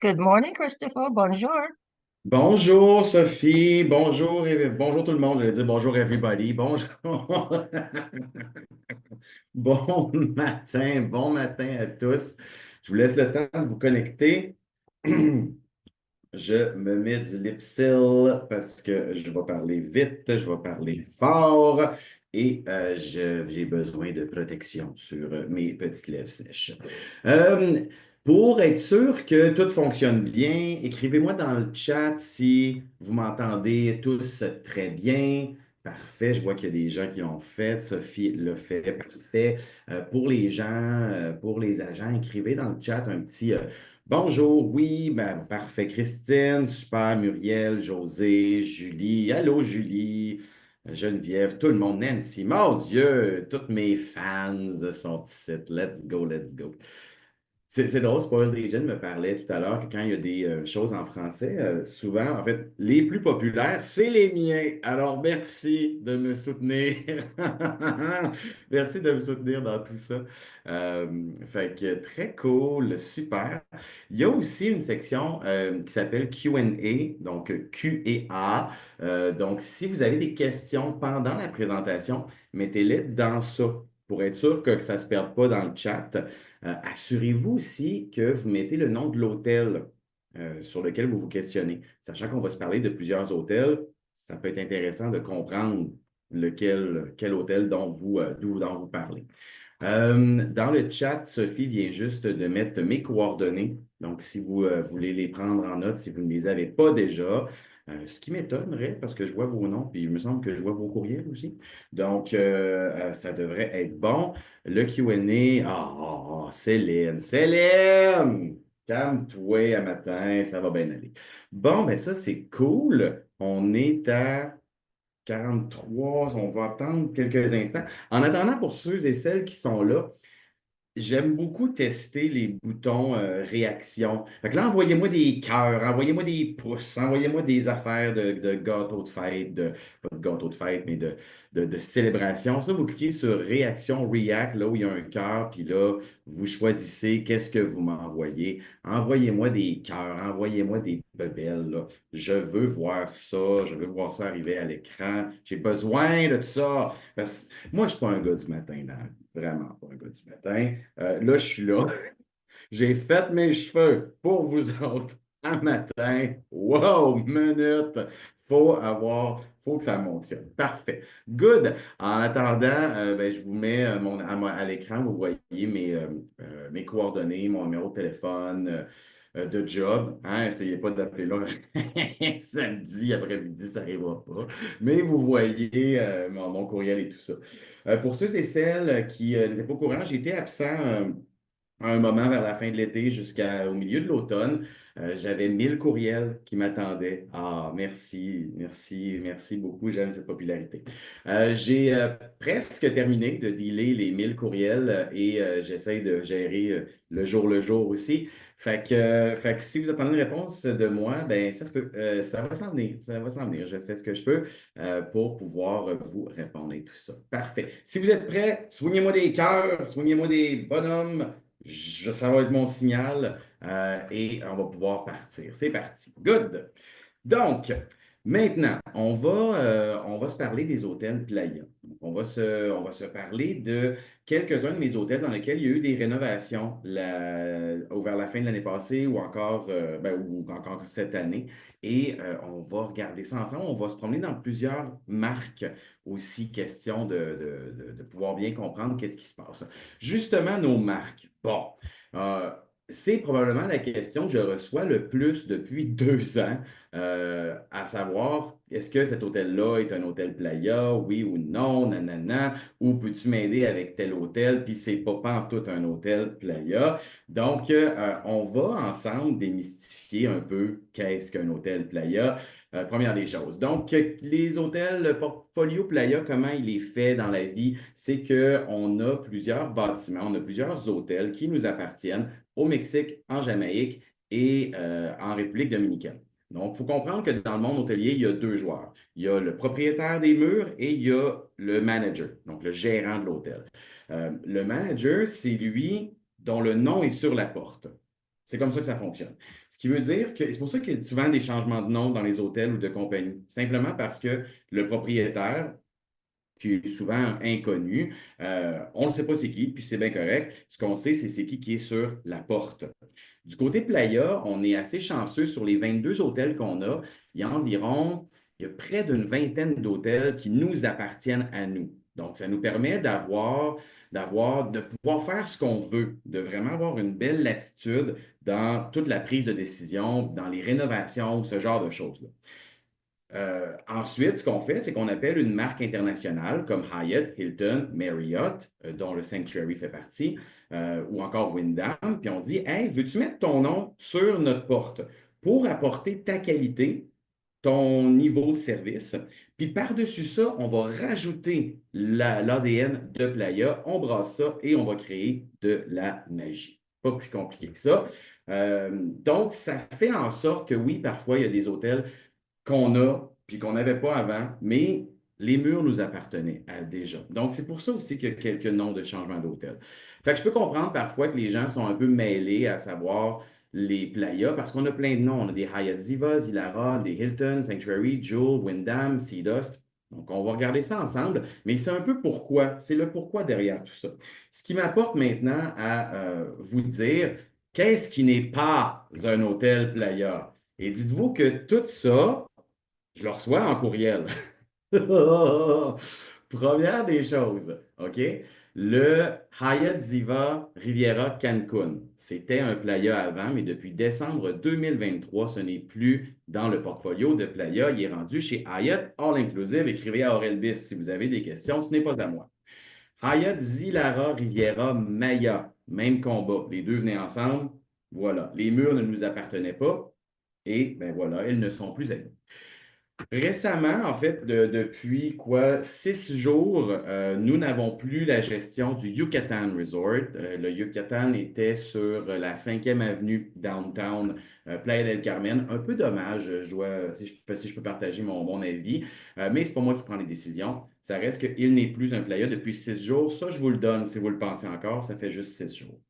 Good morning, Christopher. Bonjour. Bonjour Sophie, bonjour, bonjour tout le monde, j'allais dire bonjour everybody, bonjour. Bon matin à tous. Je vous laisse le temps de vous connecter. Je me mets du lip-seal parce que je vais parler vite, je vais parler fort et j'ai besoin de protection sur mes petites lèvres sèches. Euh, pour être sûr que tout fonctionne bien, écrivez-moi dans le chat si vous m'entendez tous très bien. Parfait, je vois qu'il y a des gens qui l'ont fait. Sophie l'a fait, parfait. Pour les gens, pour les agents, écrivez dans le chat un petit bonjour, oui, ben, parfait. Christine, super. Muriel, José, Julie. Allô, Julie. Geneviève, tout le monde. Nancy, mon Dieu, tous mes fans sont ici. Let's go, let's go. C'est drôle, Spoiled Agent me parlait tout à l'heure que quand il y a des choses en français, souvent, en fait, les plus populaires, c'est les miens. Alors, merci de me soutenir. Merci de me soutenir dans tout ça. Fait que très cool, super. Il y a aussi une section qui s'appelle Q&A, donc Q et A. Donc, si vous avez des questions pendant la présentation, mettez-les dans ça pour être sûr que ça ne se perde pas dans le chat. Assurez-vous aussi que vous mettez le nom de l'hôtel sur lequel vous vous questionnez. Sachant qu'on va se parler de plusieurs hôtels, ça peut être intéressant de comprendre quel hôtel dont vous parlez. Dans le chat, Sophie vient juste de mettre mes coordonnées. Donc, si vous voulez les prendre en note, si vous ne les avez pas déjà, ce qui m'étonnerait parce que je vois vos noms, puis il me semble que je vois vos courriels aussi. Donc, ça devrait être bon. Le Q&A, Céline, Céline, calme-toi à matin, ça va bien aller. Bon, ben ça, c'est cool. On est à 43, on va attendre quelques instants. En attendant, pour ceux et celles qui sont là, j'aime beaucoup tester les boutons réaction. Fait que là, envoyez-moi des cœurs, envoyez-moi des pouces, envoyez-moi des affaires de gâteau de fête, pas de gâteau de fête, mais de célébration. Ça, vous cliquez sur réaction, react, là où il y a un cœur, puis là, vous choisissez qu'est-ce que vous m'envoyez. Envoyez-moi des cœurs, envoyez-moi des bebelles, là. Je veux voir ça arriver à l'écran. J'ai besoin de ça. Parce que moi, je ne suis pas un gars du matin, vraiment pas un gars du matin. Là, je suis là. J'ai fait mes cheveux pour vous autres un matin. Wow, minute. Faut que ça fonctionne. Parfait. Good. En attendant, ben, je vous mets à l'écran, vous voyez mes coordonnées, mon numéro de téléphone. De job. Hein? Essayez pas d'appeler là samedi après-midi, ça n'arrivera pas. Mais vous voyez mon courriel et tout ça. Pour ceux et celles qui n'étaient pas au courant, j'ai été absent à un moment vers la fin de l'été jusqu'au milieu de l'automne. J'avais 1000 courriels qui m'attendaient. Ah, merci, merci, merci beaucoup. J'aime cette popularité. J'ai presque terminé de dealer les 1000 courriels et j'essaie de gérer le jour aussi. Fait que si vous attendez une réponse de moi, ben ça se peut, ça va s'en venir, ça va s'en venir. Je fais ce que je peux pour pouvoir vous répondre et tout ça. Parfait. Si vous êtes prêts, soignez-moi des cœurs, soignez-moi des bonhommes. Ça va être mon signal et on va pouvoir partir. C'est parti. Good. Donc, maintenant, on va se parler des hôtels Playa. Donc, on va se parler de quelques-uns de mes hôtels dans lesquels il y a eu des rénovations vers la fin de l'année passée ou encore cette année. Et on va regarder ça ensemble. On va se promener dans plusieurs marques aussi, question de pouvoir bien comprendre qu'est-ce qui se passe. Justement, nos marques. Bon. euh, c'est probablement la question que je reçois le plus depuis 2 ans à savoir, est-ce que cet hôtel-là est un hôtel Playa, oui ou non, nanana, ou peux-tu m'aider avec tel hôtel, puis c'est pas pantoute un hôtel Playa. Donc, on va ensemble démystifier un peu qu'est-ce qu'un hôtel Playa. Première des choses. Donc, les hôtels, le portfolio Playa, comment il est fait dans la vie, c'est qu'on a plusieurs bâtiments, on a plusieurs hôtels qui nous appartiennent au Mexique, en Jamaïque et en République dominicaine. Donc, il faut comprendre que dans le monde hôtelier, il y a deux joueurs. Il y a le propriétaire des murs et il y a le manager, donc le gérant de l'hôtel. Le manager, c'est lui dont le nom est sur la porte. C'est comme ça que ça fonctionne. Ce qui veut dire que c'est pour ça qu'il y a souvent des changements de nom dans les hôtels ou de compagnie. Simplement parce que le propriétaire, qui est souvent inconnu, on ne sait pas c'est qui, puis c'est bien correct. Ce qu'on sait, c'est qui est sur la porte. Du côté Playa, on est assez chanceux sur les 22 hôtels qu'on a. Il y a environ, il y a près d'une vingtaine d'hôtels qui nous appartiennent à nous. Donc, ça nous permet de pouvoir faire ce qu'on veut, de vraiment avoir une belle latitude dans toute la prise de décision, dans les rénovations, ce genre de choses-là. Ensuite, ce qu'on fait, c'est qu'on appelle une marque internationale comme Hyatt, Hilton, Marriott, dont le Sanctuary fait partie, ou encore Wyndham, puis on dit, Hey, veux-tu mettre ton nom sur notre porte pour apporter ta qualité, ton niveau de service? Puis par-dessus ça, on va rajouter l'ADN de Playa, on brasse ça et on va créer de la magie. Pas plus compliqué que ça. Donc, ça fait en sorte que oui, parfois, il y a des hôtels qu'on a, puis qu'on n'avait pas avant, mais les murs nous appartenaient déjà. Donc, c'est pour ça aussi qu'il y a quelques noms de changement d'hôtel. Fait que je peux comprendre parfois que les gens sont un peu mêlés à savoir les playas, parce qu'on a plein de noms. On a des Hyatt Ziva, Zilara, des Hilton, Sanctuary, Jewel, Wyndham, Sea Dust. Donc, on va regarder ça ensemble, mais c'est un peu pourquoi. C'est le pourquoi derrière tout ça. Ce qui m'apporte maintenant à vous dire qu'est-ce qui n'est pas un hôtel playa. Et dites-vous que tout ça, je le reçois en courriel. Première des choses, OK? Le Hyatt Ziva Riviera Cancun. C'était un playa avant, mais depuis décembre 2023, ce n'est plus dans le portfolio de playa. Il est rendu chez Hyatt All Inclusive. Écrivez à Aurel si vous avez des questions, ce n'est pas à moi. Hyatt Zilara Riviera Maya, même combat. Les deux venaient ensemble. Voilà. Les murs ne nous appartenaient pas. Et ben voilà, ils ne sont plus à nous. Récemment, en fait, depuis quoi, 6 jours, nous n'avons plus la gestion du Yucatan Resort. Le Yucatan était sur la 5e avenue downtown, Playa del Carmen. Un peu dommage, si je peux partager mon avis, mais c'est pas moi qui prends les décisions. Ça reste qu'il n'est plus un playa depuis 6 jours. Ça, je vous le donne si vous le pensez encore. Ça fait juste 6 jours.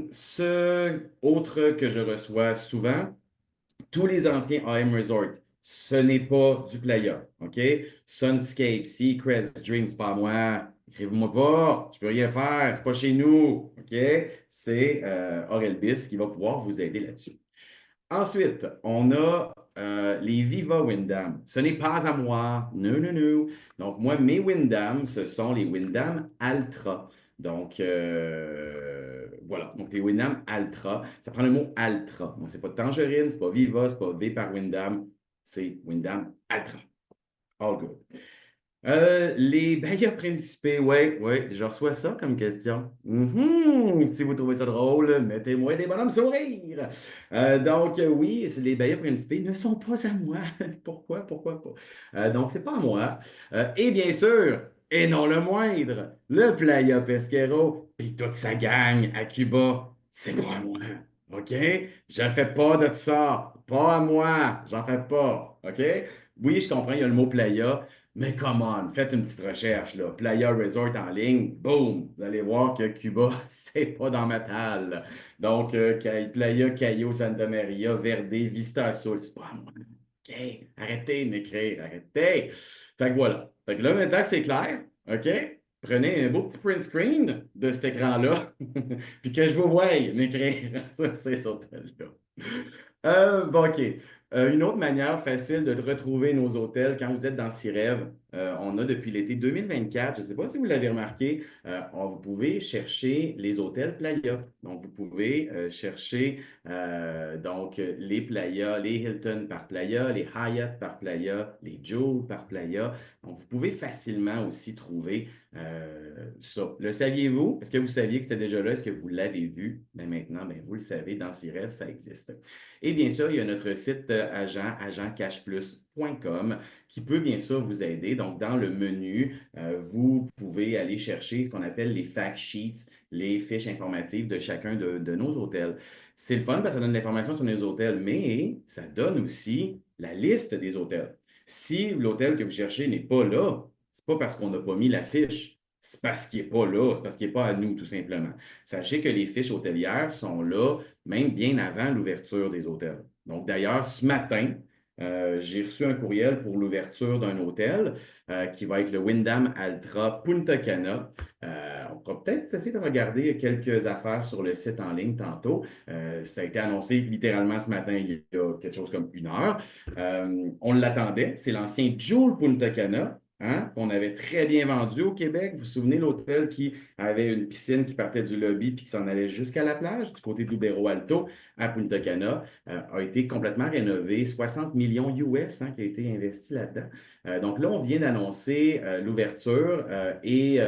Ce autre que je reçois souvent, tous les anciens AM Resort, ce n'est pas du playa, OK? Sunscape, Seacrest, Dream, c'est pas à moi. Écrivez-moi pas, je peux rien faire, c'est pas chez nous, OK? C'est Aurelbis qui va pouvoir vous aider là-dessus. Ensuite, on a les Viva Wyndham. Ce n'est pas à moi. Non, non, non. Donc, moi, mes Wyndham, ce sont les Wyndham Altra. Donc, voilà. Donc, les Wyndham Altra. Ça prend le mot Altra. Donc, c'est pas Tangerine, c'est pas Viva, c'est pas V par Wyndham. C'est Wyndham Altra. All good. Les bailleurs principaux, oui, oui, je reçois ça comme question. Si vous trouvez ça drôle, mettez-moi des bonhommes sourires. Donc, oui, les bailleurs principaux ne sont pas à moi. Pourquoi pas? Donc, c'est pas à moi. Et bien sûr, et non le moindre, le Playa Pesquero, puis toute sa gang à Cuba, c'est pas à moi. OK? Je ne fais pas de ça. Pas à moi. J'en fais pas. OK? Oui, je comprends, il y a le mot Playa. Mais come on, faites une petite recherche, là. Playa Resort en ligne, boom, vous allez voir que Cuba, c'est pas dans ma table. Donc, Playa, Cayo, Santa Maria, Verde, Vista Azul, c'est pas à moi. OK, arrêtez de m'écrire, arrêtez. Fait que voilà. Fait que là, maintenant, c'est clair, OK? Prenez un beau petit print screen de cet écran-là, puis que je vous voie m'écrire. C'est sur tel-là. Bon, OK. Une autre manière facile de retrouver nos hôtels quand vous êtes dans Cirev, on a depuis l'été 2024, je ne sais pas si vous l'avez remarqué, vous pouvez chercher les hôtels Playa. Donc, vous pouvez chercher les Playa, les Hilton par Playa, les Hyatt par Playa, les Jewel par Playa. Donc, vous pouvez facilement aussi trouver ça. Le saviez-vous? Est-ce que vous saviez que c'était déjà là? Est-ce que vous l'avez vu? Ben maintenant, ben, vous le savez, dans Cirev, ça existe. Et bien sûr, il y a notre site agentcashplus.com qui peut bien sûr vous aider. Donc, dans le menu, vous pouvez aller chercher ce qu'on appelle les fact sheets, les fiches informatives de chacun de nos hôtels. C'est le fun parce que ça donne de l'information sur nos hôtels, mais ça donne aussi la liste des hôtels. Si l'hôtel que vous cherchez n'est pas là, c'est pas parce qu'on n'a pas mis la fiche. C'est parce qu'il n'est pas là, c'est parce qu'il n'est pas à nous, tout simplement. Sachez que les fiches hôtelières sont là même bien avant l'ouverture des hôtels. Donc, d'ailleurs, ce matin, j'ai reçu un courriel pour l'ouverture d'un hôtel qui va être le Wyndham Altra Punta Cana. On pourra peut-être essayer de regarder quelques affaires sur le site en ligne tantôt. Ça a été annoncé littéralement ce matin, il y a quelque chose comme 1 heure. On l'attendait. C'est l'ancien Jewel Punta Cana. Hein, qu'on avait très bien vendu au Québec. Vous vous souvenez, l'hôtel qui avait une piscine qui partait du lobby puis qui s'en allait jusqu'à la plage, du côté d'Ubero Alto à Punta Cana, a été complètement rénové. 60 millions US hein, qui a été investi là-dedans. Donc là, on vient d'annoncer l'ouverture et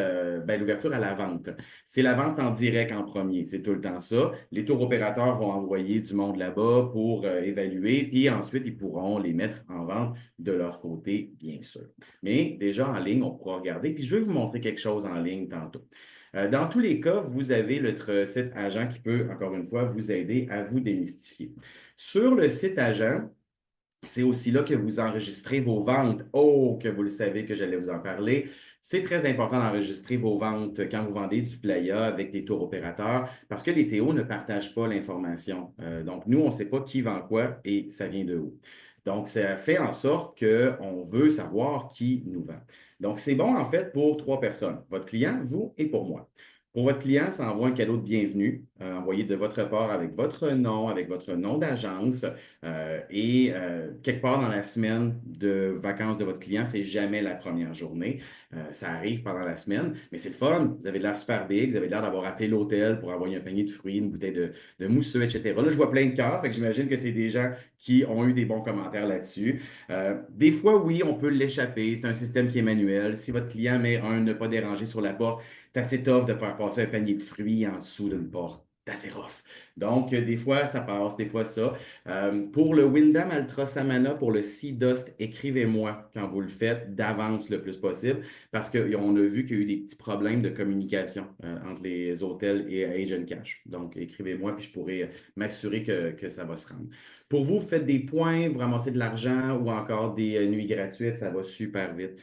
ben, l'ouverture à la vente. C'est la vente en direct en premier, c'est tout le temps ça. Les tours opérateurs vont envoyer du monde là-bas pour évaluer, puis ensuite, ils pourront les mettre en vente de leur côté, bien sûr. Mais déjà en ligne, on pourra regarder. Puis je vais vous montrer quelque chose en ligne tantôt. Dans tous les cas, vous avez notre site agent qui peut, encore une fois, vous aider à vous démystifier. Sur le site agent, c'est aussi là que vous enregistrez vos ventes. Oh, que vous le savez que j'allais vous en parler. C'est très important d'enregistrer vos ventes quand vous vendez du playa avec des tours opérateurs parce que les TO ne partagent pas l'information. Donc, nous, on ne sait pas qui vend quoi et ça vient de où. Donc, ça fait en sorte qu'on veut savoir qui nous vend. Donc, c'est bon en fait pour 3 personnes, votre client, vous et pour moi. Pour votre client, ça envoie un cadeau de bienvenue envoyé de votre part avec votre nom d'agence quelque part dans la semaine de vacances de votre client, c'est jamais la première journée. Ça arrive pendant la semaine, mais c'est le fun. Vous avez l'air super big, vous avez l'air d'avoir appelé l'hôtel pour envoyer un panier de fruits, une bouteille de mousseux, etc. Là, je vois plein de cœurs, fait que j'imagine que c'est des gens qui ont eu des bons commentaires là-dessus. Des fois, oui, on peut l'échapper. C'est un système qui est manuel. Si votre client met un ne pas déranger sur la porte, c'est assez tough de faire passer un panier de fruits en dessous d'une porte. C'est assez rough. Donc, des fois, ça passe, des fois, ça. Pour le Wyndham Altra Samana, pour le Sea Dust, écrivez-moi quand vous le faites d'avance le plus possible parce qu'on a vu qu'il y a eu des petits problèmes de communication entre les hôtels et Agent Cash. Donc, écrivez-moi puis je pourrai m'assurer que ça va se rendre. Pour vous, faites des points, vous ramassez de l'argent ou encore des nuits gratuites, ça va super vite.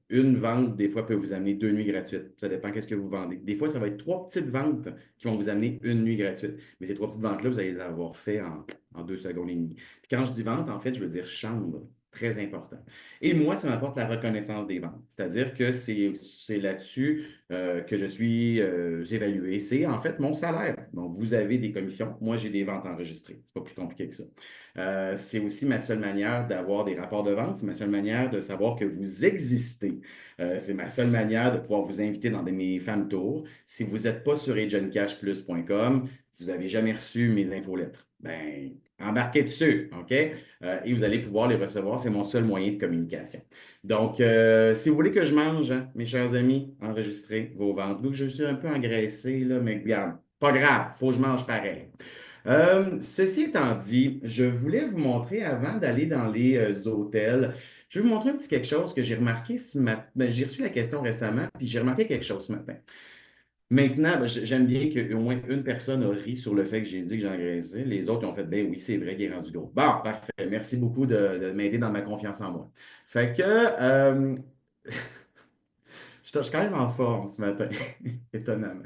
Une vente, des fois, peut vous amener 2 nuits gratuites. Ça dépend qu'est-ce que vous vendez. Des fois, ça va être 3 petites ventes qui vont vous amener une nuit gratuite. Mais ces 3 petites ventes-là, vous allez les avoir fait en 2 secondes et demie. Puis quand je dis vente, en fait, je veux dire chambre. Très important. Et moi, ça m'apporte la reconnaissance des ventes. C'est-à-dire que c'est là-dessus que je suis évalué. C'est en fait mon salaire. Donc, vous avez des commissions. Moi, j'ai des ventes enregistrées. C'est pas plus compliqué que ça. C'est aussi ma seule manière d'avoir des rapports de vente. C'est ma seule manière de savoir que vous existez. C'est ma seule manière de pouvoir vous inviter dans mes femmes tours. Si vous n'êtes pas sur agentcashplus.com, vous n'avez jamais reçu mes infolettres. Ben, embarquez dessus, OK? Et vous allez pouvoir les recevoir. C'est mon seul moyen de communication. Donc, si vous voulez que je mange, hein, mes chers amis, enregistrez vos ventes. Donc, je suis un peu engraissé, là, mais regarde, pas grave, il faut que je mange pareil. Ceci étant dit, je voulais vous montrer avant d'aller dans les hôtels, je vais vous montrer un petit quelque chose que j'ai remarqué ce matin. Ben, j'ai reçu la question récemment, puis j'ai remarqué quelque chose ce matin. Maintenant, ben, j'aime bien qu'au moins une personne a ri sur le fait que j'ai dit que j'engraissais. Les autres ont fait, ben oui, c'est vrai qu'il est rendu gros. Bon, parfait. Merci beaucoup de m'aider dans ma confiance en moi. Fait que, je suis quand même en forme ce matin, étonnamment.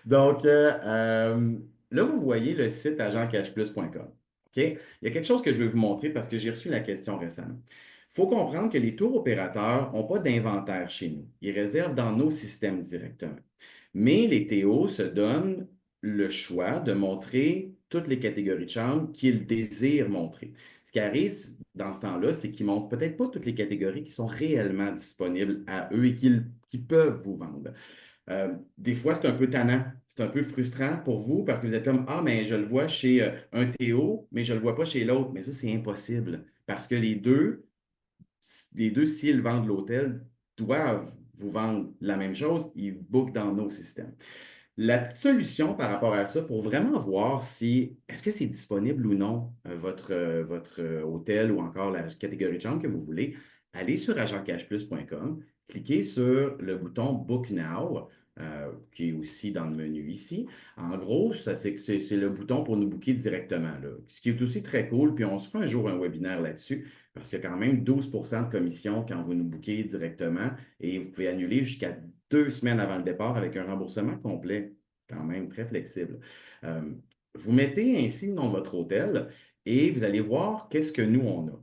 Donc, là, vous voyez le site agentcashplus.com. OK? Il y a quelque chose que je vais vous montrer parce que j'ai reçu la question récemment. Il faut comprendre que les tours opérateurs n'ont pas d'inventaire chez nous. Ils réservent dans nos systèmes directement. Mais les TO se donnent le choix de montrer toutes les catégories de chambres qu'ils désirent montrer. Ce qui arrive dans ce temps-là, c'est qu'ils ne montrent peut-être pas toutes les catégories qui sont réellement disponibles à eux et qu'ils peuvent vous vendre. Des fois, c'est un peu tannant, c'est un peu frustrant pour vous parce que vous êtes comme, ah, mais je le vois chez un Théo, mais je ne le vois pas chez l'autre. Mais ça, c'est impossible parce que les deux, s'ils vendent l'hôtel, doivent vous vendre la même chose, ils bookent dans nos systèmes. La petite solution par rapport à ça, pour vraiment voir si est-ce que c'est disponible ou non, votre hôtel ou encore la catégorie de chambre que vous voulez, allez sur agentcashplus.com, cliquez sur le bouton Book Now, qui est aussi dans le menu ici. En gros, ça, c'est le bouton pour nous booker directement, là. Ce qui est aussi très cool, puis on se fera un jour un webinaire là-dessus, parce qu'il y a quand même 12 de commission quand vous nous bookez directement et vous pouvez annuler jusqu'à 2 semaines avant le départ avec un remboursement complet, quand même très flexible. Euh, Vous mettez ainsi le nom de votre hôtel et vous allez voir qu'est-ce que nous, on a.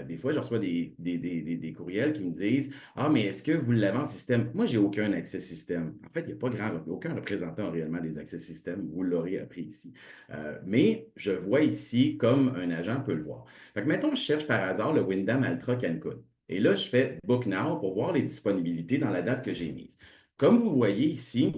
Des fois, je reçois des courriels qui me disent: Ah, mais est-ce que vous l'avez en système? Moi, j'ai aucun accès système. En fait, il n'y a pas aucun représentant réellement des accès système. Vous l'aurez appris ici. Mais je vois ici comme un agent peut le voir. Fait que, mettons, je cherche par hasard le Wyndham Altra Cancun. Et là, je fais Book Now pour voir les disponibilités dans la date que j'ai mise. Comme vous voyez ici,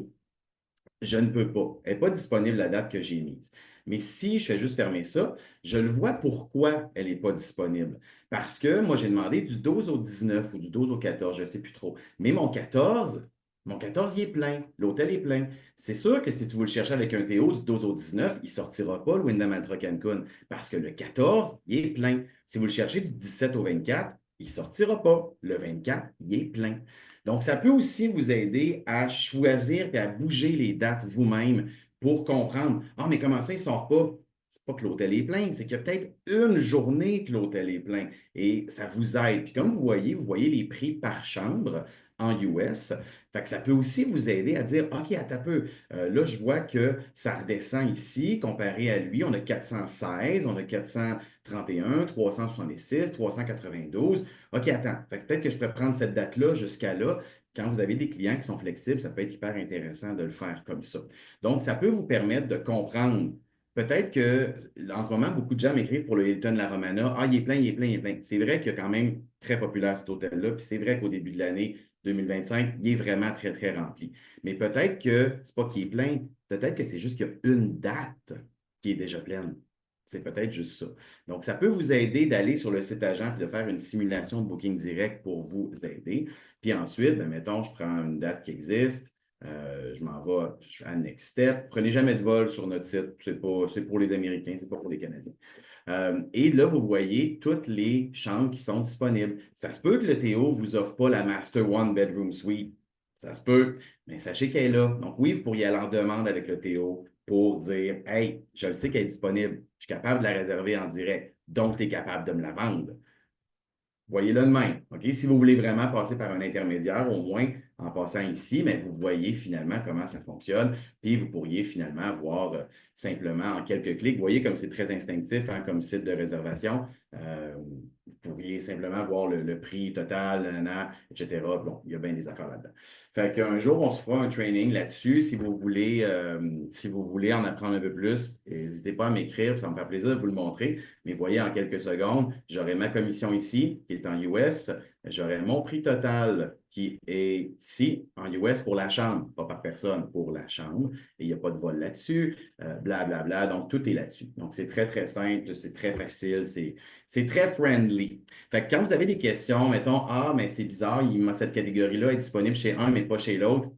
je ne peux pas. Elle n'est pas disponible la date que j'ai mise. Mais si je fais juste fermer ça, je le vois pourquoi elle n'est pas disponible. Parce que moi, j'ai demandé du 12 au 19 ou du 12 au 14, je ne sais plus trop. Mais mon quatorze, il est plein. L'hôtel est plein. C'est sûr que si tu veux le chercher avec un Théo du 12 au 19, il ne sortira pas le Wyndham Altra Cancun parce que le 14, il est plein. Si vous le cherchez du 17 au 24, il ne sortira pas. Le 24, il est plein. Donc, ça peut aussi vous aider à choisir et à bouger les dates vous-même pour comprendre: Ah, mais comment ça, il ne sort pas? C'est pas que l'hôtel est plein, c'est qu'il y a peut-être une journée que l'hôtel est plein. Et ça vous aide. Puis comme vous voyez les prix par chambre en US. Fait que ça peut aussi vous aider à dire: OK, attends un peu. Là, je vois que ça redescend ici comparé à lui. On a 416, on a 431, 366, 392. OK, attends. Fait que peut-être que je pourrais prendre cette date-là jusqu'à là. Quand vous avez des clients qui sont flexibles, ça peut être hyper intéressant de le faire comme ça. Donc, ça peut vous permettre de comprendre. Peut-être que en ce moment, beaucoup de gens m'écrivent pour le Hilton La Romana: Ah, il est plein, il est plein, il est plein. C'est vrai qu'il est quand même très populaire cet hôtel-là. Puis c'est vrai qu'au début de l'année 2025, il est vraiment très, très rempli. Mais peut-être que c'est pas qu'il est plein. Peut-être que c'est juste qu'il y a une date qui est déjà pleine. C'est peut-être juste ça. Donc, ça peut vous aider d'aller sur le site agent et de faire une simulation de Booking Direct pour vous aider. Puis ensuite, ben, mettons, je prends une date qui existe, je m'en vais à Next Step. Prenez jamais de vol sur notre site. C'est pour les Américains, c'est pas pour les Canadiens. Et là, vous voyez toutes les chambres qui sont disponibles. Ça se peut que le Théo ne vous offre pas la Master One Bedroom Suite. Ça se peut, mais sachez qu'elle est là. Donc oui, vous pourriez aller en demande avec le Théo pour dire: Hey, je le sais qu'elle est disponible. Je suis capable de la réserver en direct. Donc, tu es capable de me la vendre. Voyez-le de même. OK? Si vous voulez vraiment passer par un intermédiaire, au moins en passant ici, mais vous voyez finalement comment ça fonctionne. Puis vous pourriez finalement voir simplement en quelques clics. Vous voyez comme c'est très instinctif, hein, comme site de réservation. Vous pourriez simplement voir le prix total, nanana, etc. Bon, il y a bien des affaires là-dedans. Fait qu'un jour, on se fera un training là-dessus. Si vous voulez en apprendre un peu plus, n'hésitez pas à m'écrire, ça me fait plaisir de vous le montrer. Mais voyez, en quelques secondes, j'aurai ma commission ici, qui est en US. J'aurai mon prix total qui est ici, en US, pour la chambre, pas par personne, pour la chambre. Et il n'y a pas de vol là-dessus, blablabla. Donc, tout est là-dessus. Donc, c'est très, très simple, c'est très facile, c'est très friendly. Fait que quand vous avez des questions, mettons: Ah, mais c'est bizarre, cette catégorie-là est disponible chez un, mais pas chez l'autre.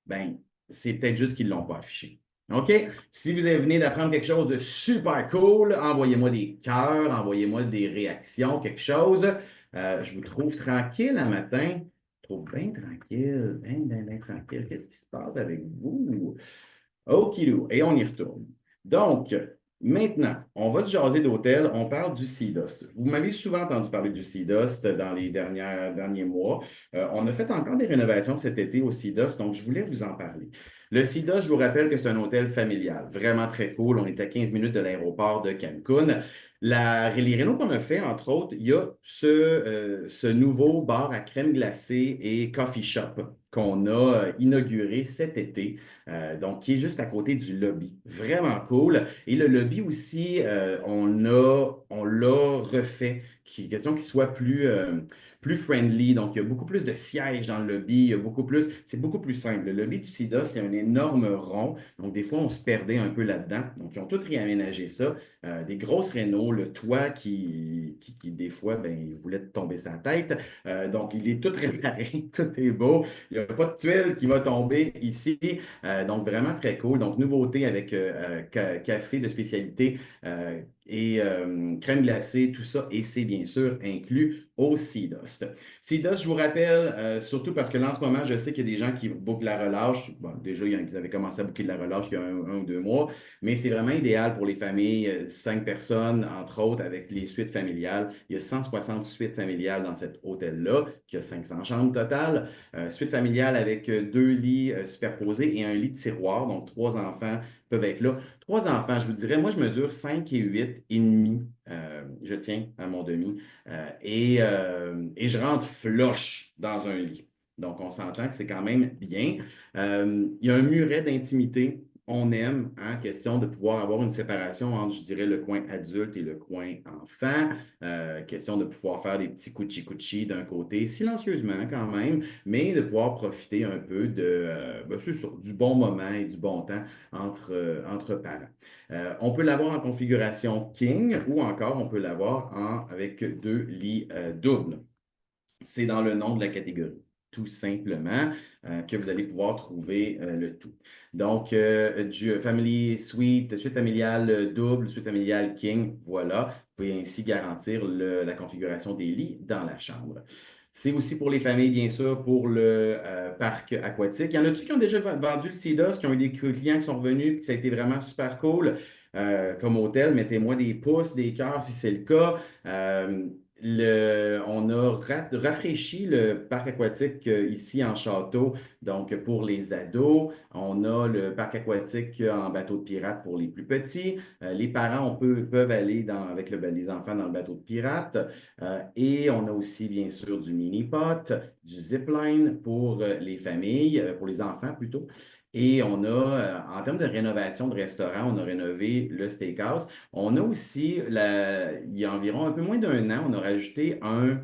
Ben, c'est peut-être juste qu'ils ne l'ont pas affiché. OK? Si vous venez d'apprendre quelque chose de super cool, envoyez-moi des cœurs, envoyez-moi des réactions, quelque chose. Je vous trouve tranquille un matin. Je vous trouve bien tranquille, bien, bien, bien tranquille. Qu'est-ce qui se passe avec vous? Okidou. Et on y retourne. Donc, maintenant, on va se jaser d'hôtel. On parle du Sea Dust. Vous m'avez souvent entendu parler du Sea Dust dans les derniers mois. On a fait encore des rénovations cet été au Sea Dust, donc je voulais vous en parler. Le Sea Dust, je vous rappelle que c'est un hôtel familial, vraiment très cool. On est à 15 minutes de l'aéroport de Cancun. Les rénaux qu'on a fait, entre autres, il y a ce nouveau bar à crème glacée et coffee shop qu'on a inauguré cet été. Donc, qui est juste à côté du lobby. Vraiment cool. Et le lobby aussi, on l'a refait. Question qu'il soit plus friendly. Donc, il y a beaucoup plus de sièges dans le lobby. C'est beaucoup plus simple. Le lobby du SIDA, c'est un énorme rond. Donc, des fois, on se perdait un peu là-dedans. Donc, ils ont tout réaménagé ça. Des grosses rénaux, le toit qui des fois, ben, il voulait tomber sa tête. Donc, il est tout réparé. Tout est beau. Il n'y a pas de tuile qui va tomber ici. Donc, vraiment très cool. Donc, nouveauté avec café de spécialité crème glacée, tout ça, et c'est bien sûr inclus au Sea Dust. Sea Dust, je vous rappelle, surtout parce que là, en ce moment, je sais qu'il y a des gens qui bookent la relâche. Bon, déjà, ils avaient commencé à booker de la relâche il y a un ou deux mois, mais c'est vraiment idéal pour les familles, 5 personnes, entre autres, avec les suites familiales. Il y a 160 suites familiales dans cet hôtel-là, qui a 500 chambres totales. Suite familiale avec deux lits superposés et un lit de tiroir, donc 3 enfants peuvent être là. 3 enfants, je vous dirais, moi, je mesure 5 et 8 et demi. Je tiens à mon demi. Et je rentre flush dans un lit. Donc, on s'entend que c'est quand même bien. Il y a un muret d'intimité. On aime, hein, question de pouvoir avoir une séparation entre, je dirais, le coin adulte et le coin enfant. Question de pouvoir faire des petits cuchi-cuchi d'un côté, silencieusement quand même, mais de pouvoir profiter un peu c'est ça, du bon moment et du bon temps entre parents. On peut l'avoir en configuration king ou encore on peut l'avoir avec deux lits doubles. C'est dans le nom de la catégorie, tout simplement, que vous allez pouvoir trouver le tout. Donc, du Family Suite, suite familiale double, suite familiale king, voilà. Vous pouvez ainsi garantir la configuration des lits dans la chambre. C'est aussi pour les familles, bien sûr, pour le parc aquatique. Il y en a-tu qui ont déjà vendu le CEDOS, qui ont eu des clients qui sont revenus, puis ça a été vraiment super cool comme hôtel? Mettez-moi des pouces, des cœurs si c'est le cas. On a rafraîchi le parc aquatique ici en château, donc pour les ados. On a le parc aquatique en bateau de pirate pour les plus petits. Les parents peuvent aller avec les enfants dans le bateau de pirate. Et on a aussi, bien sûr, du mini-pot, du zipline pour les familles, pour les enfants plutôt. Et on a, en termes de rénovation de restaurant, on a rénové le steakhouse. On a aussi, il y a environ un peu moins d'un an, on a rajouté un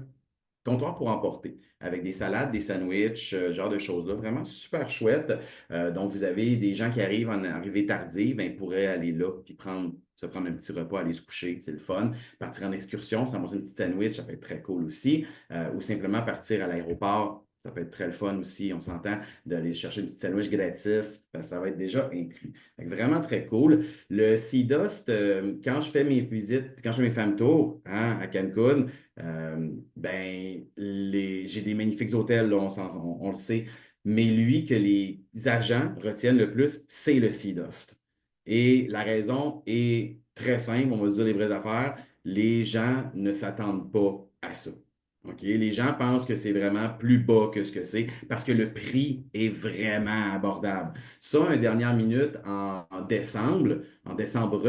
comptoir pour emporter avec des salades, des sandwichs, genre de choses-là. Vraiment super chouette. Donc, vous avez des gens qui arrivent en arrivée tardive, ben, ils pourraient aller là puis se prendre un petit repas, aller se coucher, c'est le fun. Partir en excursion, se ramasser une petite sandwich, ça peut être très cool aussi. Ou simplement partir à l'aéroport. Ça peut être très le fun aussi, on s'entend, d'aller chercher une petite sandwich gratis, parce que ça va être déjà inclus. Donc, vraiment très cool. Le Sea Dust, quand je fais mes visites, quand je fais mes femmes tours hein, à Cancun, j'ai des magnifiques hôtels, là, on le sait, mais lui que les agents retiennent le plus, c'est le Sea Dust. Et la raison est très simple, on va se dire les vraies affaires, les gens ne s'attendent pas à ça. OK? Les gens pensent que c'est vraiment plus bas que ce que c'est parce que le prix est vraiment abordable. Ça, une dernière minute en décembre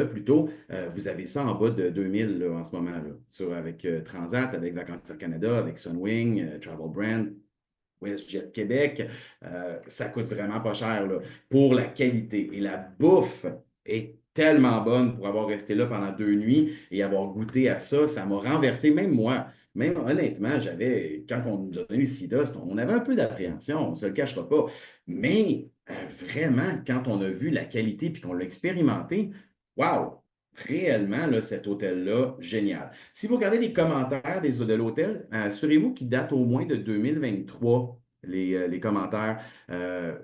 plutôt, vous avez ça en bas de 2000 là, en ce moment, là, avec Transat, avec Vacances Air Canada, avec Sunwing, Travel Brand, WestJet Québec. Ça coûte vraiment pas cher là, pour la qualité. Et la bouffe est tellement bonne pour avoir resté là pendant 2 nuits et avoir goûté à ça. Ça m'a renversé, même moi. Même honnêtement, quand on nous a donné le sida, on avait un peu d'appréhension, on ne se le cachera pas. Mais vraiment, quand on a vu la qualité puis qu'on l'a expérimenté, waouh! Réellement, là, cet hôtel-là, génial. Si vous regardez les commentaires de l'hôtel, assurez-vous qu'ils datent au moins de 2023, les commentaires,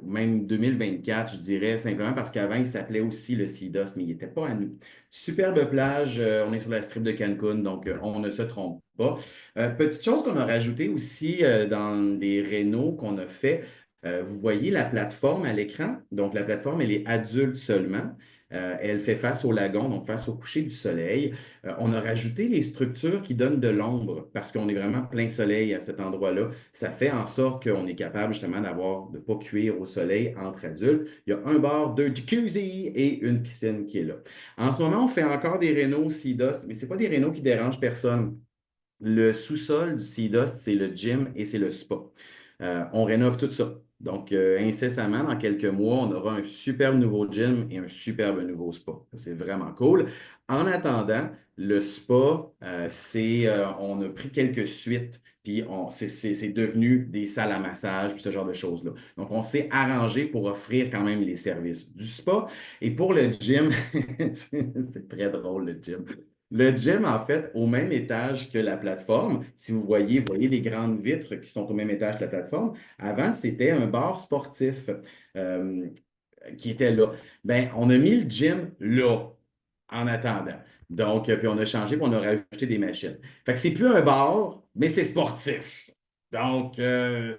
même 2024, je dirais, simplement parce qu'avant, il s'appelait aussi le Sea mais il n'était pas à nous. Superbe plage, on est sur la strip de Cancun, donc on ne se trompe pas. Petite chose qu'on a rajoutée aussi dans les rénaux qu'on a fait, vous voyez la plateforme à l'écran. Donc, la plateforme, elle est adulte seulement. Elle fait face au lagon, donc face au coucher du soleil. On a rajouté les structures qui donnent de l'ombre parce qu'on est vraiment plein soleil à cet endroit-là. Ça fait en sorte qu'on est capable justement de ne pas cuire au soleil entre adultes. Il y a un bar, deux jacuzzi et une piscine qui est là. En ce moment, on fait encore des rénaux Sea Dust, mais ce n'est pas des rénaux qui dérangent personne. Le sous-sol du Sea Dust, c'est le gym et c'est le spa. On rénove tout ça. Donc, incessamment, dans quelques mois, on aura un superbe nouveau gym et un superbe nouveau spa. C'est vraiment cool. En attendant, le spa, on a pris quelques suites, puis c'est devenu des salles à massage, puis ce genre de choses-là. Donc, on s'est arrangé pour offrir quand même les services du spa. Et pour le gym, c'est très drôle, le gym. Le gym, en fait, au même étage que la plateforme, si vous voyez les grandes vitres qui sont au même étage que la plateforme. Avant, c'était un bar sportif euh, qui était là. Ben, on a mis le gym là, en attendant. Donc, puis on a changé, puis on a rajouté des machines. Fait que c'est plus un bar, mais c'est sportif. Donc,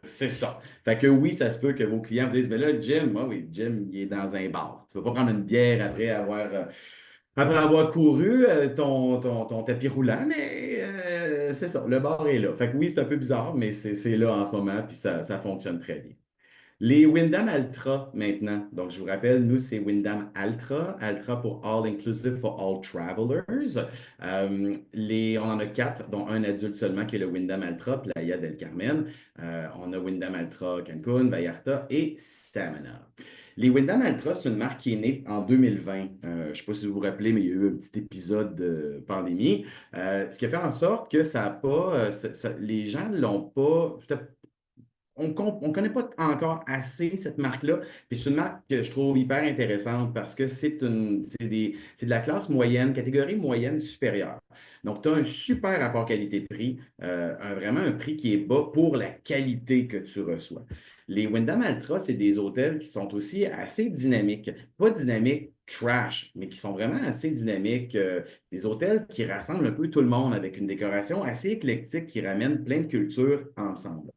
c'est ça. Fait que oui, ça se peut que vos clients vous disent, mais là, le gym, moi, oui, le gym, il est dans un bar. Tu ne vas pas prendre une bière après avoir couru ton tapis roulant, mais c'est ça, le bar est là. Fait que oui, c'est un peu bizarre, mais c'est là en ce moment, puis ça fonctionne très bien. Les Wyndham Altra maintenant. Donc, je vous rappelle, nous, c'est Wyndham Altra. Altra pour All Inclusive for All Travelers. On en a quatre, dont un adulte seulement, qui est le Wyndham Altra, Playa del Carmen. On a Wyndham Altra Cancun, Vallarta et Samana. Les Wyndham Altra, c'est une marque qui est née en 2020. Je ne sais pas si vous vous rappelez, mais il y a eu un petit épisode de pandémie. Ce qui a fait en sorte que ça n'a pas, les gens ne l'ont pas, on ne connaît pas encore assez cette marque-là. Puis c'est une marque que je trouve hyper intéressante parce que c'est de la classe moyenne, catégorie moyenne supérieure. Donc, tu as un super rapport qualité-prix, vraiment un prix qui est bas pour la qualité que tu reçois. Les Wyndham Altra, c'est des hôtels qui sont aussi assez dynamiques. Pas dynamiques trash, mais qui sont vraiment assez dynamiques. Des hôtels qui rassemblent un peu tout le monde avec une décoration assez éclectique qui ramène plein de cultures ensemble.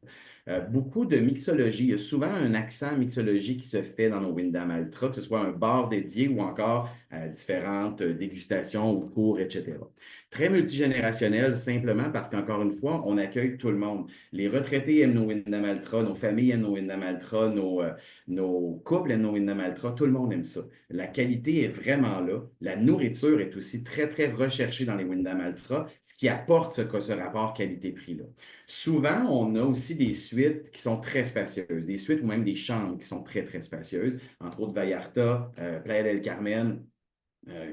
Beaucoup de mixologie. Il y a souvent un accent mixologie qui se fait dans nos Wyndham Altra, que ce soit un bar dédié ou encore différentes dégustations ou cours, etc. Très multigénérationnel, simplement parce qu'encore une fois, on accueille tout le monde. Les retraités aiment nos Wyndham Altra, nos familles aiment nos Wyndham Altra, nos couples aiment nos Wyndham Altra, tout le monde aime ça. La qualité est vraiment là. La nourriture est aussi très, très recherchée dans les Wyndham Altra, ce qui apporte ce rapport qualité-prix-là. Souvent, on a aussi des suites qui sont très spacieuses, des suites ou même des chambres qui sont très, très spacieuses, entre autres Vallarta, Playa del Carmen,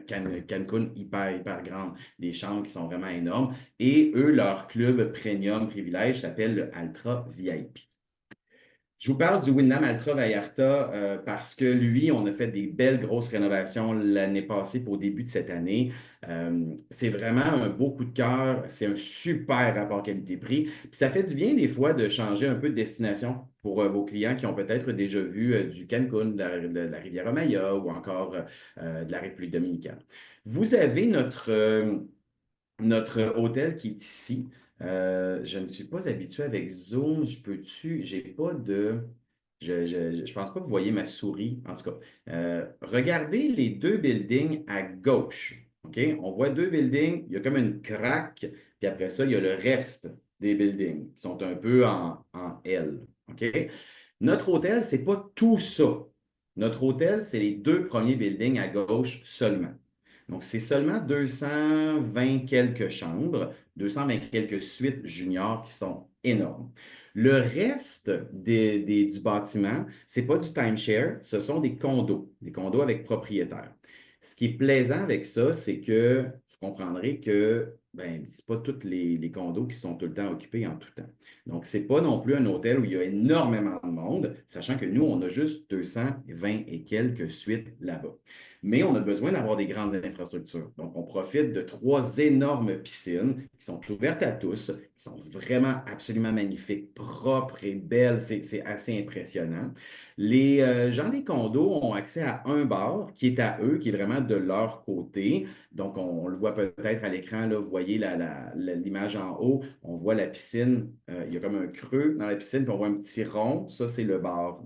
Cancun, hyper, hyper grande, des chambres qui sont vraiment énormes. Et eux, leur club premium privilège s'appelle le Altra VIP. Je vous parle du Wyndham Altra Vallarta parce que lui, on a fait des belles grosses rénovations l'année passée pour au début de cette année. C'est vraiment un beau coup de cœur. C'est un super rapport qualité-prix. Puis ça fait du bien des fois de changer un peu de destination pour vos clients qui ont peut-être déjà vu du Cancun, de la Riviera Maya ou encore de la République dominicaine. Vous avez notre hôtel qui est ici. Je ne suis pas habitué avec Zoom. J'ai pas de. Je pense pas que vous voyez ma souris. En tout cas, regardez les deux buildings à gauche. OK? On voit deux buildings. Il y a comme une craque. Puis après ça, il y a le reste des buildings qui sont un peu en L. OK? Notre hôtel, c'est pas tout ça. Notre hôtel, c'est les deux premiers buildings à gauche seulement. Donc, c'est seulement 220 quelques chambres, 220 quelques suites juniors qui sont énormes. Le reste du bâtiment, ce n'est pas du timeshare, ce sont des condos avec propriétaires. Ce qui est plaisant avec ça, c'est que vous comprendrez que ben, ce pas tous les condos qui sont tout le temps occupés en tout temps. Donc, ce n'est pas non plus un hôtel où il y a énormément de monde, sachant que nous, on a juste 220 et quelques suites là-bas. Mais on a besoin d'avoir des grandes infrastructures. Donc, on profite de trois énormes piscines qui sont ouvertes à tous, qui sont vraiment absolument magnifiques, propres et belles. C'est assez impressionnant. Les gens des condos ont accès à un bar qui est à eux, qui est vraiment de leur côté. Donc, on le voit peut-être à l'écran, là, vous voyez l'image en haut, on voit la piscine, il y a comme un creux dans la piscine, puis on voit un petit rond. Ça, c'est le bar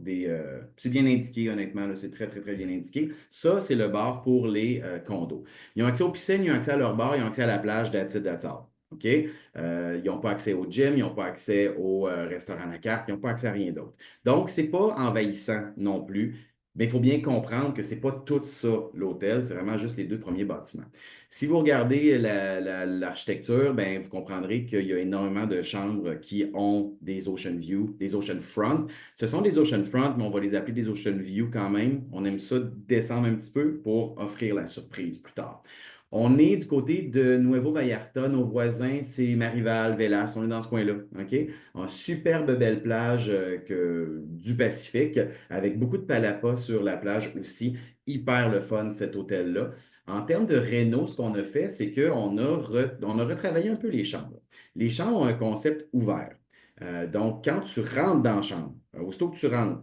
c'est bien indiqué, honnêtement, là, c'est très, très, très bien indiqué. Ça, c'est le bar pour les condos. Ils ont accès aux piscines, ils ont accès à leur bar, ils ont accès à la plage d'Atil. OK? Ils n'ont pas accès au gym, ils n'ont pas accès au restaurant à la carte, ils n'ont pas accès à rien d'autre. Donc, ce n'est pas envahissant non plus. Mais il faut bien comprendre que ce n'est pas tout ça, l'hôtel, c'est vraiment juste les deux premiers bâtiments. Si vous regardez l'architecture, ben, vous comprendrez qu'il y a énormément de chambres qui ont des ocean view, des ocean front. Ce sont des ocean front, mais on va les appeler des ocean view quand même. On aime ça descendre un petit peu pour offrir la surprise plus tard. On est du côté de Nuevo Vallarta. Nos voisins, c'est Marival, Velas. On est dans ce coin-là. OK? Une superbe belle plage du Pacifique, avec beaucoup de palapas sur la plage aussi. Hyper le fun, cet hôtel-là. En termes de réno, ce qu'on a fait, c'est on a retravaillé un peu les chambres. Les chambres ont un concept ouvert. Donc, quand tu rentres dans la chambre, aussitôt que tu rentres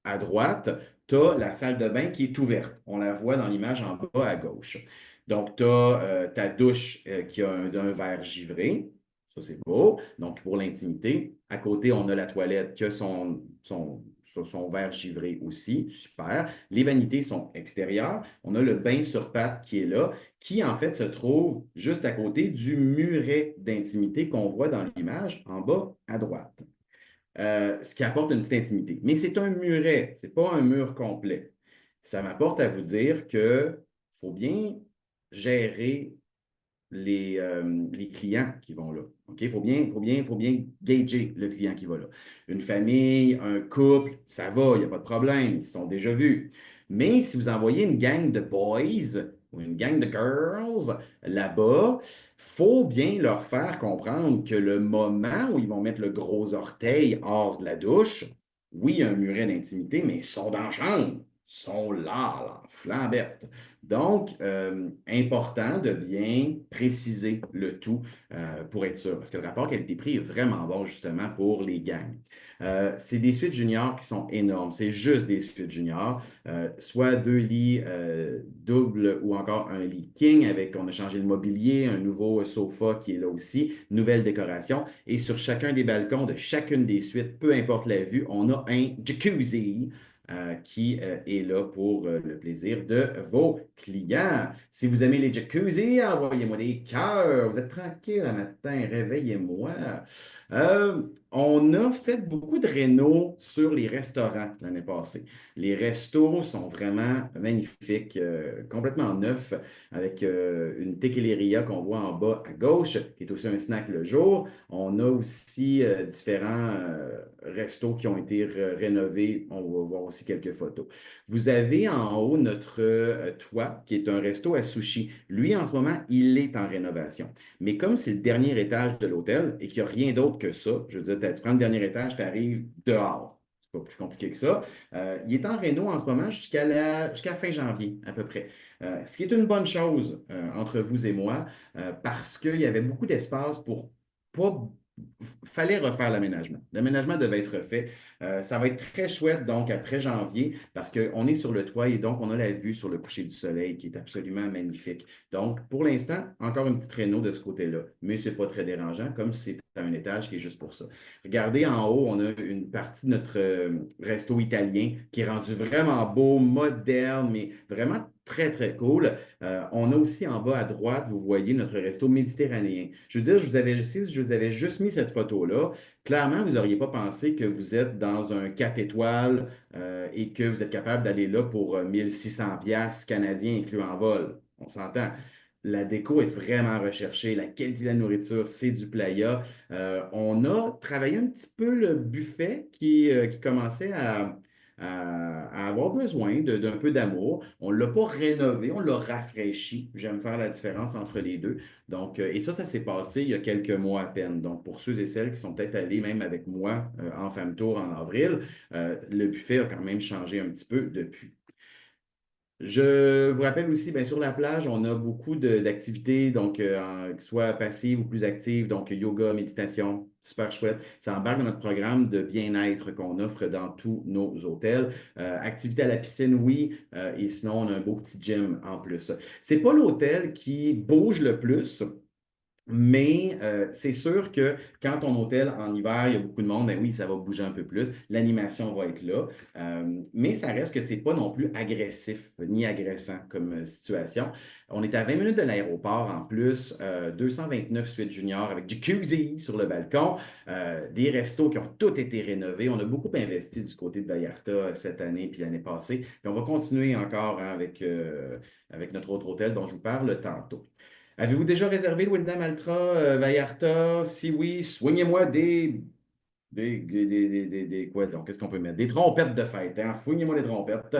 à droite, tu as la salle de bain qui est ouverte. On la voit dans l'image en bas à gauche. Donc, tu as ta douche qui a un verre givré. Ça, c'est beau. Donc, pour l'intimité. À côté, on a la toilette qui a son verre givré aussi. Super. Les vanités sont extérieures. On a le bain sur pattes qui est là, qui en fait se trouve juste à côté du muret d'intimité qu'on voit dans l'image en bas à droite. Ce qui apporte une petite intimité. Mais c'est un muret, c'est pas un mur complet. Ça m'apporte à vous dire que faut bien gérer les clients qui vont là. OK? Il faut bien gager le client qui va là. Une famille, un couple, ça va, il n'y a pas de problème, ils se sont déjà vus. Mais si vous envoyez une gang de boys ou une gang de girls là-bas, il faut bien leur faire comprendre que le moment où ils vont mettre le gros orteil hors de la douche, oui, il y a un muret d'intimité, mais ils sont dans la chambre. Ils sont là, flambette. Donc, important de bien préciser le tout pour être sûr, parce que le rapport qualité-prix est vraiment bon justement pour les gangs. C'est des suites juniors qui sont énormes. C'est juste des suites juniors, soit deux lits doubles ou encore un lit king avec, on a changé le mobilier, un nouveau sofa qui est là aussi, nouvelle décoration. Et sur chacun des balcons de chacune des suites, peu importe la vue, on a un jacuzzi qui est là pour le plaisir de vos clients. Si vous aimez les jacuzzi, envoyez-moi des cœurs. Vous êtes tranquille un matin, réveillez-moi. On a fait beaucoup de rénaux sur les restaurants l'année passée. Les restos sont vraiment magnifiques, complètement neufs, avec une tequilleria qu'on voit en bas à gauche, qui est aussi un snack le jour. On a aussi différents restos qui ont été rénovés. On va voir aussi quelques photos. Vous avez en haut notre toit, qui est un resto à sushi. Lui, en ce moment, il est en rénovation. Mais comme c'est le dernier étage de l'hôtel et qu'il n'y a rien d'autre que ça, je veux dire, tu prends le dernier étage, tu arrives dehors. C'est pas plus compliqué que ça. Il est en réno en ce moment jusqu'à fin janvier, à peu près. Ce qui est une bonne chose entre vous et moi, parce qu'il y avait beaucoup d'espace pour pas fallait refaire l'aménagement. L'aménagement devait être refait. Ça va être très chouette, donc, après janvier, parce qu'on est sur le toit et donc, on a la vue sur le coucher du soleil qui est absolument magnifique. Donc, pour l'instant, encore une petite réno de ce côté-là, mais ce n'est pas très dérangeant, comme si c'était un étage qui est juste pour ça. Regardez en haut, on a une partie de notre resto italien qui est rendu vraiment beau, moderne, mais vraiment très, très cool. On a aussi en bas à droite, vous voyez notre resto méditerranéen. Je veux dire, je vous avais juste mis cette photo-là. Clairement, vous n'auriez pas pensé que vous êtes dans un 4 étoiles et que vous êtes capable d'aller là pour 1600 pièces canadiens inclus en vol. On s'entend. La déco est vraiment recherchée. La qualité de la nourriture, c'est du playa. On a travaillé un petit peu le buffet qui commençait à avoir besoin d'un peu d'amour. On ne l'a pas rénové, on l'a rafraîchi. J'aime faire la différence entre les deux. Donc, et ça s'est passé il y a quelques mois à peine. Donc, pour ceux et celles qui sont peut-être allés même avec moi en femme tour en avril, le buffet a quand même changé un petit peu depuis. Je vous rappelle aussi, bien, sur la plage, on a beaucoup d'activités, donc que ce soit passives ou plus actives, donc yoga, méditation, super chouette. Ça embarque dans notre programme de bien-être qu'on offre dans tous nos hôtels. Activités à la piscine, oui, et sinon, on a un beau petit gym en plus. C'est pas l'hôtel qui bouge le plus, mais c'est sûr que quand ton hôtel en hiver, il y a beaucoup de monde, ben oui, ça va bouger un peu plus. L'animation va être là. Mais ça reste que c'est pas non plus agressif ni agressant comme situation. On est à 20 minutes de l'aéroport en plus, 229 suites juniors avec jacuzzi sur le balcon, des restos qui ont tous été rénovés. On a beaucoup investi du côté de Vallarta cette année puis l'année passée. Puis on va continuer encore hein, avec notre autre hôtel dont je vous parle tantôt. Avez-vous déjà réservé le Wyndham Altra Vallarta? Si oui, soignez-moi quoi donc? Qu'est-ce qu'on peut mettre? Des trompettes de fête, hein? Fouignez-moi les trompettes.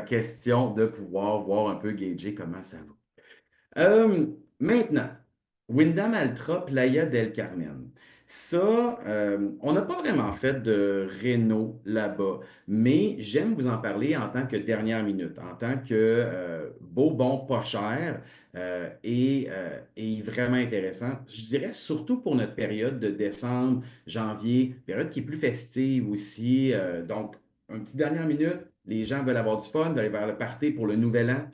Question de pouvoir voir un peu gager comment ça va. Maintenant, Wyndham Altra Playa del Carmen. Ça, on n'a pas vraiment fait de réno là-bas, mais j'aime vous en parler en tant que dernière minute, en tant que beau, bon, pas cher et vraiment intéressant. Je dirais surtout pour notre période de décembre, janvier, période qui est plus festive aussi. Donc, une petite dernière minute, les gens veulent avoir du fun, veulent aller vers le party pour le nouvel an.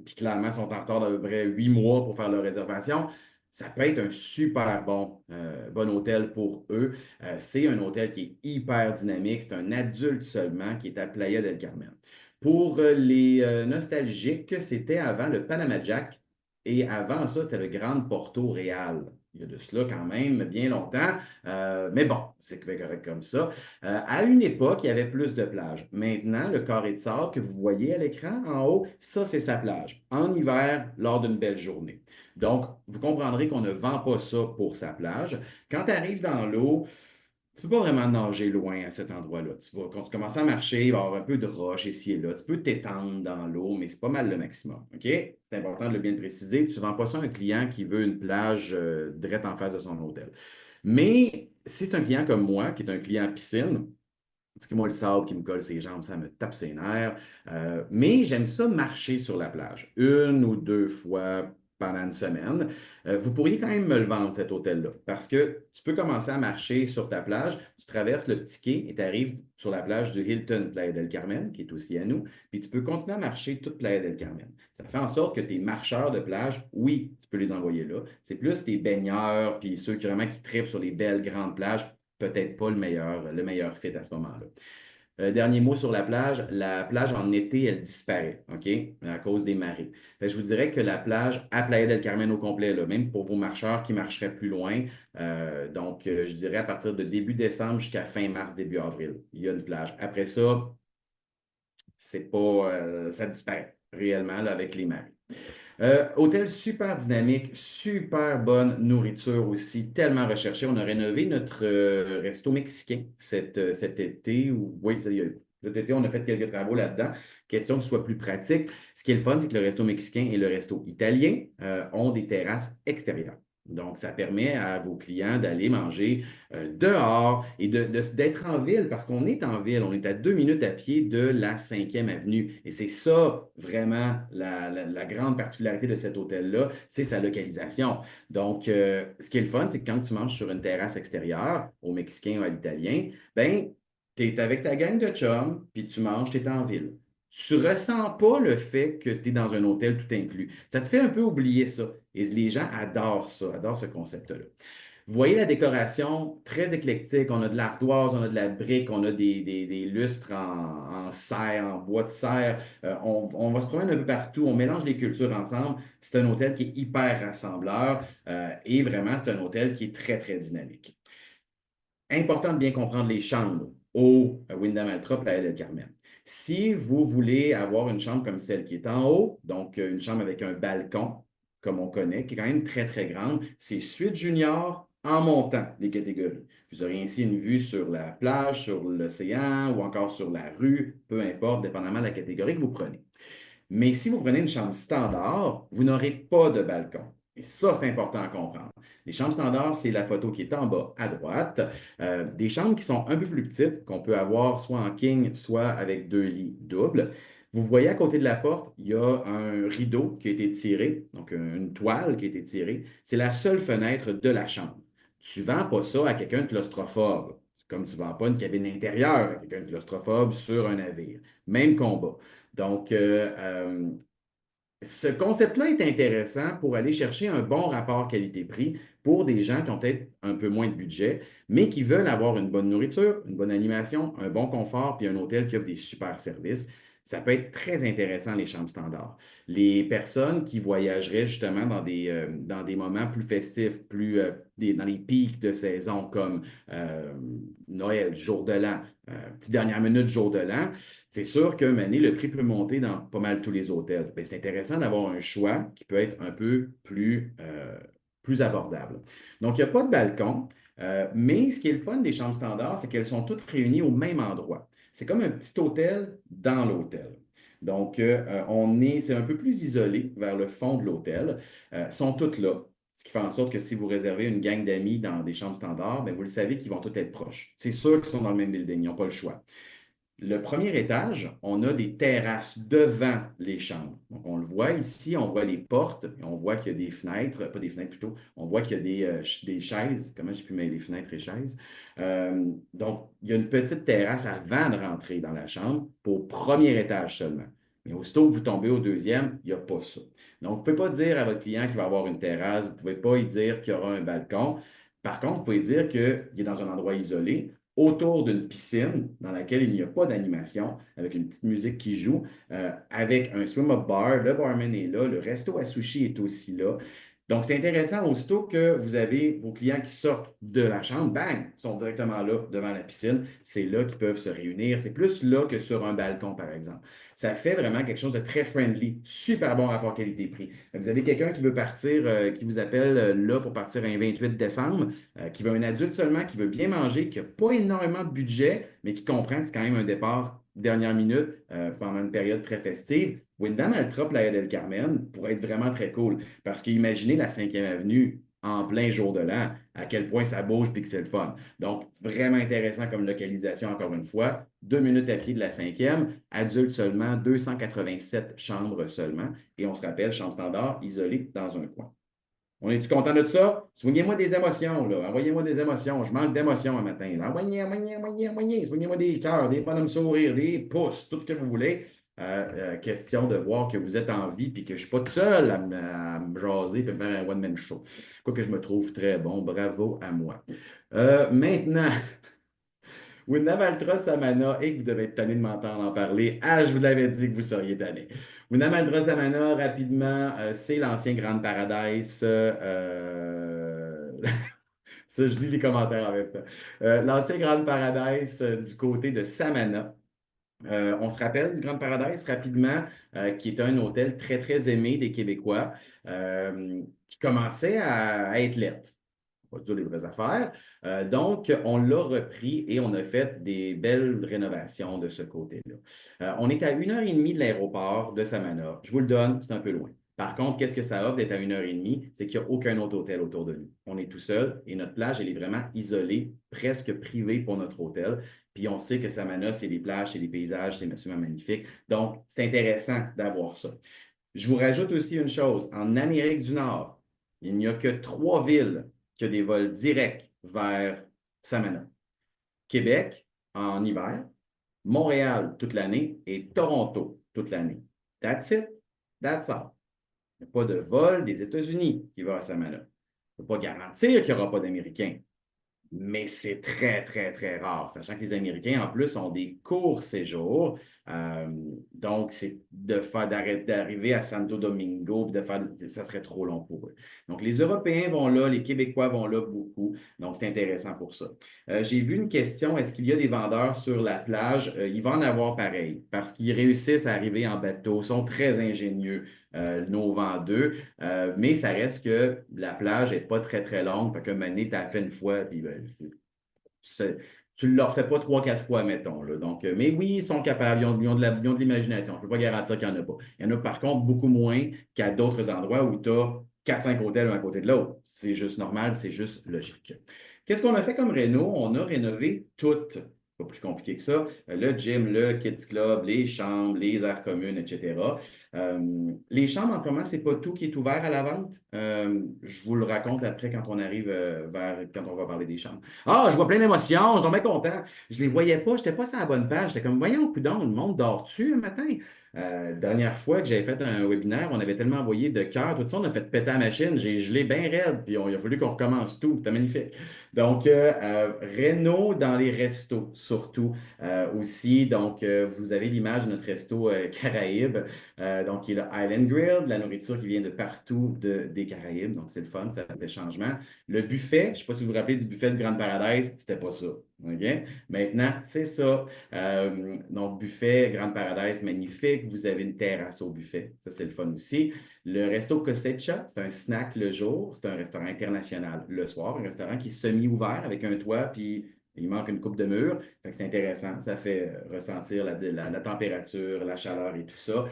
puis clairement sont en retard d'à peu près 8 mois pour faire leur réservation, ça peut être un super bon hôtel pour eux. C'est un hôtel qui est hyper dynamique. C'est un adulte seulement qui est à Playa del Carmen. Pour les nostalgiques, c'était avant le Panama Jack et avant ça, c'était le Grand Porto Real. Il y a de cela quand même bien longtemps, mais bon, c'est correct comme ça. À une époque, il y avait plus de plages. Maintenant, le carré de sable que vous voyez à l'écran en haut, ça, c'est sa plage. En hiver, lors d'une belle journée. Donc, vous comprendrez qu'on ne vend pas ça pour sa plage. Quand tu arrives dans l'eau, tu ne peux pas vraiment nager loin à cet endroit-là. Quand tu commences à marcher, il va y avoir un peu de roche ici et là. Tu peux t'étendre dans l'eau, mais c'est pas mal le maximum. OK? C'est important de le bien préciser. Tu ne vends pas ça à un client qui veut une plage direct en face de son hôtel. Mais si c'est un client comme moi, qui est un client piscine, parce que moi, le sable qui me colle ses jambes, ça me tape ses nerfs. Mais j'aime ça marcher sur la plage, une ou deux fois pendant une semaine. Vous pourriez quand même me le vendre, cet hôtel-là, parce que tu peux commencer à marcher sur ta plage, tu traverses le petit quai et tu arrives sur la plage du Hilton Playa del Carmen, qui est aussi à nous, puis tu peux continuer à marcher toute Playa del Carmen. Ça fait en sorte que tes marcheurs de plage, oui, tu peux les envoyer là. C'est plus tes baigneurs, puis ceux qui vraiment qui tripent sur les belles grandes plages, peut-être pas le meilleur fit à ce moment-là. Dernier mot sur la plage en été, elle disparaît, OK, à cause des marées. Fait que je vous dirais que la plage à Playa del Carmen au complet, là, même pour vos marcheurs qui marcheraient plus loin, je dirais à partir de début décembre jusqu'à fin mars, début avril, il y a une plage. Après ça, c'est pas, ça disparaît réellement là, avec les marées. Hôtel super dynamique, super bonne nourriture aussi, tellement recherché. On a rénové notre resto mexicain cet été. Oui, cet été, on a fait quelques travaux là-dedans. Question que ce soit plus pratique. Ce qui est le fun, c'est que le resto mexicain et le resto italien ont des terrasses extérieures. Donc, ça permet à vos clients d'aller manger dehors et d'être en ville parce qu'on est en ville. On est à 2 minutes à pied de la 5e avenue. Et c'est ça vraiment la grande particularité de cet hôtel-là, c'est sa localisation. Donc, ce qui est le fun, c'est que quand tu manges sur une terrasse extérieure, au mexicain ou à l'italien, ben, tu es avec ta gang de chums, puis tu manges, tu es en ville. Tu ne ressens pas le fait que tu es dans un hôtel tout inclus. Ça te fait un peu oublier ça. Et les gens adorent ça, adorent ce concept-là. Vous voyez la décoration très éclectique. On a de l'ardoise, on a de la brique, on a des lustres en serre, en bois de serre. On va se promener un peu partout, on mélange les cultures ensemble. C'est un hôtel qui est hyper rassembleur et vraiment, c'est un hôtel qui est très, très dynamique. Important de bien comprendre les chambres au Wyndham Altra Playa del Carmen. Si vous voulez avoir une chambre comme celle qui est en haut, donc une chambre avec un balcon, comme on connaît, qui est quand même très, très grande, c'est suite junior en montant les catégories. Vous aurez ainsi une vue sur la plage, sur l'océan ou encore sur la rue, peu importe, dépendamment de la catégorie que vous prenez. Mais si vous prenez une chambre standard, vous n'aurez pas de balcon. Et ça, c'est important à comprendre. Les chambres standards, c'est la photo qui est en bas à droite. Des chambres qui sont un peu plus petites, qu'on peut avoir soit en king, soit avec 2 lits doubles. Vous voyez à côté de la porte, il y a un rideau qui a été tiré, donc une toile qui a été tirée. C'est la seule fenêtre de la chambre. Tu ne vends pas ça à quelqu'un de claustrophobe, comme tu ne vends pas une cabine intérieure à quelqu'un de claustrophobe sur un navire. Même combat. Donc, ce concept-là est intéressant pour aller chercher un bon rapport qualité-prix pour des gens qui ont peut-être un peu moins de budget, mais qui veulent avoir une bonne nourriture, une bonne animation, un bon confort, puis un hôtel qui offre des super services. Ça peut être très intéressant, les chambres standards. Les personnes qui voyageraient justement dans des moments plus festifs, dans les pics de saison comme Noël, jour de l'an, petite dernière minute, jour de l'an, c'est sûr qu'un moment donné, le prix peut monter dans pas mal tous les hôtels. Ben, c'est intéressant d'avoir un choix qui peut être un peu plus abordable. Donc, il n'y a pas de balcon, mais ce qui est le fun des chambres standards, c'est qu'elles sont toutes réunies au même endroit. C'est comme un petit hôtel dans l'hôtel. Donc, c'est un peu plus isolé vers le fond de l'hôtel. Sont toutes là. Ce qui fait en sorte que si vous réservez une gang d'amis dans des chambres standards, ben, vous le savez qu'ils vont tous être proches. C'est sûr qu'ils sont dans le même building, ils n'ont pas le choix. Le premier étage, on a des terrasses devant les chambres. Donc, on le voit ici, on voit les portes, et on voit qu'il y a des fenêtres, pas des fenêtres plutôt, on voit qu'il y a des chaises. Comment j'ai pu mettre les fenêtres et chaises? Donc, il y a une petite terrasse avant de rentrer dans la chambre pour premier étage seulement. Mais aussitôt que vous tombez au deuxième, il n'y a pas ça. Donc, vous ne pouvez pas dire à votre client qu'il va avoir une terrasse, vous ne pouvez pas y dire qu'il y aura un balcon. Par contre, vous pouvez dire qu'il est dans un endroit isolé, autour d'une piscine dans laquelle il n'y a pas d'animation, avec une petite musique qui joue, avec un swim-up bar, le barman est là, le resto à sushi est aussi là. Donc, c'est intéressant, aussitôt que vous avez vos clients qui sortent de la chambre, bang, ils sont directement là, devant la piscine. C'est là qu'ils peuvent se réunir. C'est plus là que sur un balcon, par exemple. Ça fait vraiment quelque chose de très friendly. Super bon rapport qualité-prix. Vous avez quelqu'un qui veut partir, qui vous appelle là pour partir un 28 décembre, qui veut un adulte seulement, qui veut bien manger, qui n'a pas énormément de budget, mais qui comprend que c'est quand même un départ dernière minute pendant une période très festive. Wyndham Altra Playa del Carmen pourrait être vraiment très cool. Parce qu'imaginez la 5e avenue en plein jour de l'an, à quel point ça bouge et que c'est le fun. Donc, vraiment intéressant comme localisation, encore une fois. 2 minutes à pied de la 5e, adulte seulement, 287 chambres seulement. Et on se rappelle, chambre standard, isolée dans un coin. On est-tu content de ça? Soignez-moi des émotions, là. Envoyez-moi des émotions. Je manque d'émotions un matin. Là. Envoyez-moi. Soignez-moi des cœurs, des bonhommes sourires, des pouces, tout ce que vous voulez. Question de voir que vous êtes en vie et que je ne suis pas tout seul à me jaser et me faire un one-man show. Quoi que je me trouve très bon. Bravo à moi. Maintenant, Wyndham Altra Samana, et que vous devez être tanné de m'entendre en parler. Ah, je vous l'avais dit que vous seriez tanné. Wyndham Altra Samana, rapidement, c'est l'ancien Grand Paradise. Ça, je lis les commentaires en même temps. L'ancien Grand Paradise du côté de Samana. On se rappelle du Grand Paradise rapidement, qui est un hôtel très, très aimé des Québécois, qui commençait à être lettre. On va dire les vraies affaires. Donc, on l'a repris et on a fait des belles rénovations de ce côté-là. On est à 1 heure et demie de l'aéroport de Samana. Je vous le donne, c'est un peu loin. Par contre, qu'est-ce que ça offre d'être à 1 heure et demie? C'est qu'il n'y a aucun autre hôtel autour de nous. On est tout seul et notre plage, elle est vraiment isolée, presque privée pour notre hôtel. Puis on sait que Samana, c'est des plages, c'est des paysages, c'est absolument magnifique. Donc, c'est intéressant d'avoir ça. Je vous rajoute aussi une chose. En Amérique du Nord, il n'y a que 3 villes qui ont des vols directs vers Samana. Québec en hiver, Montréal toute l'année et Toronto toute l'année. That's it. That's all. Il n'y a pas de vol des États-Unis qui va à Samana. Je ne peux pas garantir qu'il n'y aura pas d'Américains, mais c'est très, très, très rare, sachant que les Américains, en plus, ont des courts séjours. Euh, donc, c'est de faire d'arriver à Santo Domingo, puis de faire, ça serait trop long pour eux. Donc, les Européens vont là, les Québécois vont là beaucoup. Donc, c'est intéressant pour ça. J'ai vu une question, est-ce qu'il y a des vendeurs sur la plage? Il va en avoir pareil, parce qu'ils réussissent à arriver en bateau, sont très ingénieux, nos vendeurs. Mais ça reste que la plage n'est pas très, très longue. Fait qu'un moment donné, tu as fait une fois, puis ben, tu ne leur fais pas 3, 4 fois, mettons. Là. Donc, mais oui, ils sont capables, ils ont de l'imagination. Je ne peux pas garantir qu'il n'y en a pas. Il y en a par contre beaucoup moins qu'à d'autres endroits où tu as 4, 5 hôtels un à côté de l'autre. C'est juste normal, c'est juste logique. Qu'est-ce qu'on a fait comme réno? On a rénové toutes. Pas plus compliqué que ça. Le gym, le kids club, les chambres, les aires communes, etc. Les chambres, en ce moment, c'est pas tout qui est ouvert à la vente. Je vous le raconte après quand on arrive quand on va parler des chambres. Ah, je vois plein d'émotions, je suis bien content. Je les voyais pas, je n'étais pas sur la bonne page. J'étais comme, voyons, coudonc, le monde dort-tu le matin? Dernière fois que j'avais fait un webinaire, on avait tellement envoyé de cœur, tout ça, on a fait péter la machine, j'ai gelé bien raide, puis il a fallu qu'on recommence tout. C'était magnifique. Donc, réno dans les restos, surtout aussi. Donc, vous avez l'image de notre resto Caraïbes. Donc, il y a le Island Grill, de la nourriture qui vient de partout des Caraïbes. Donc, c'est le fun, ça fait changement. Le buffet, je ne sais pas si vous vous rappelez du buffet du Grand Paradise, c'était pas ça. OK? Maintenant, c'est ça. Donc, buffet, Grand Paradise, magnifique. Vous avez une terrasse au buffet. Ça, c'est le fun aussi. Le resto Cosecha, c'est un snack le jour. C'est un restaurant international le soir. Un restaurant qui est semi-ouvert avec un toit, puis il manque une coupe de mur. Fait que c'est intéressant. Ça fait ressentir la température, la chaleur et tout ça.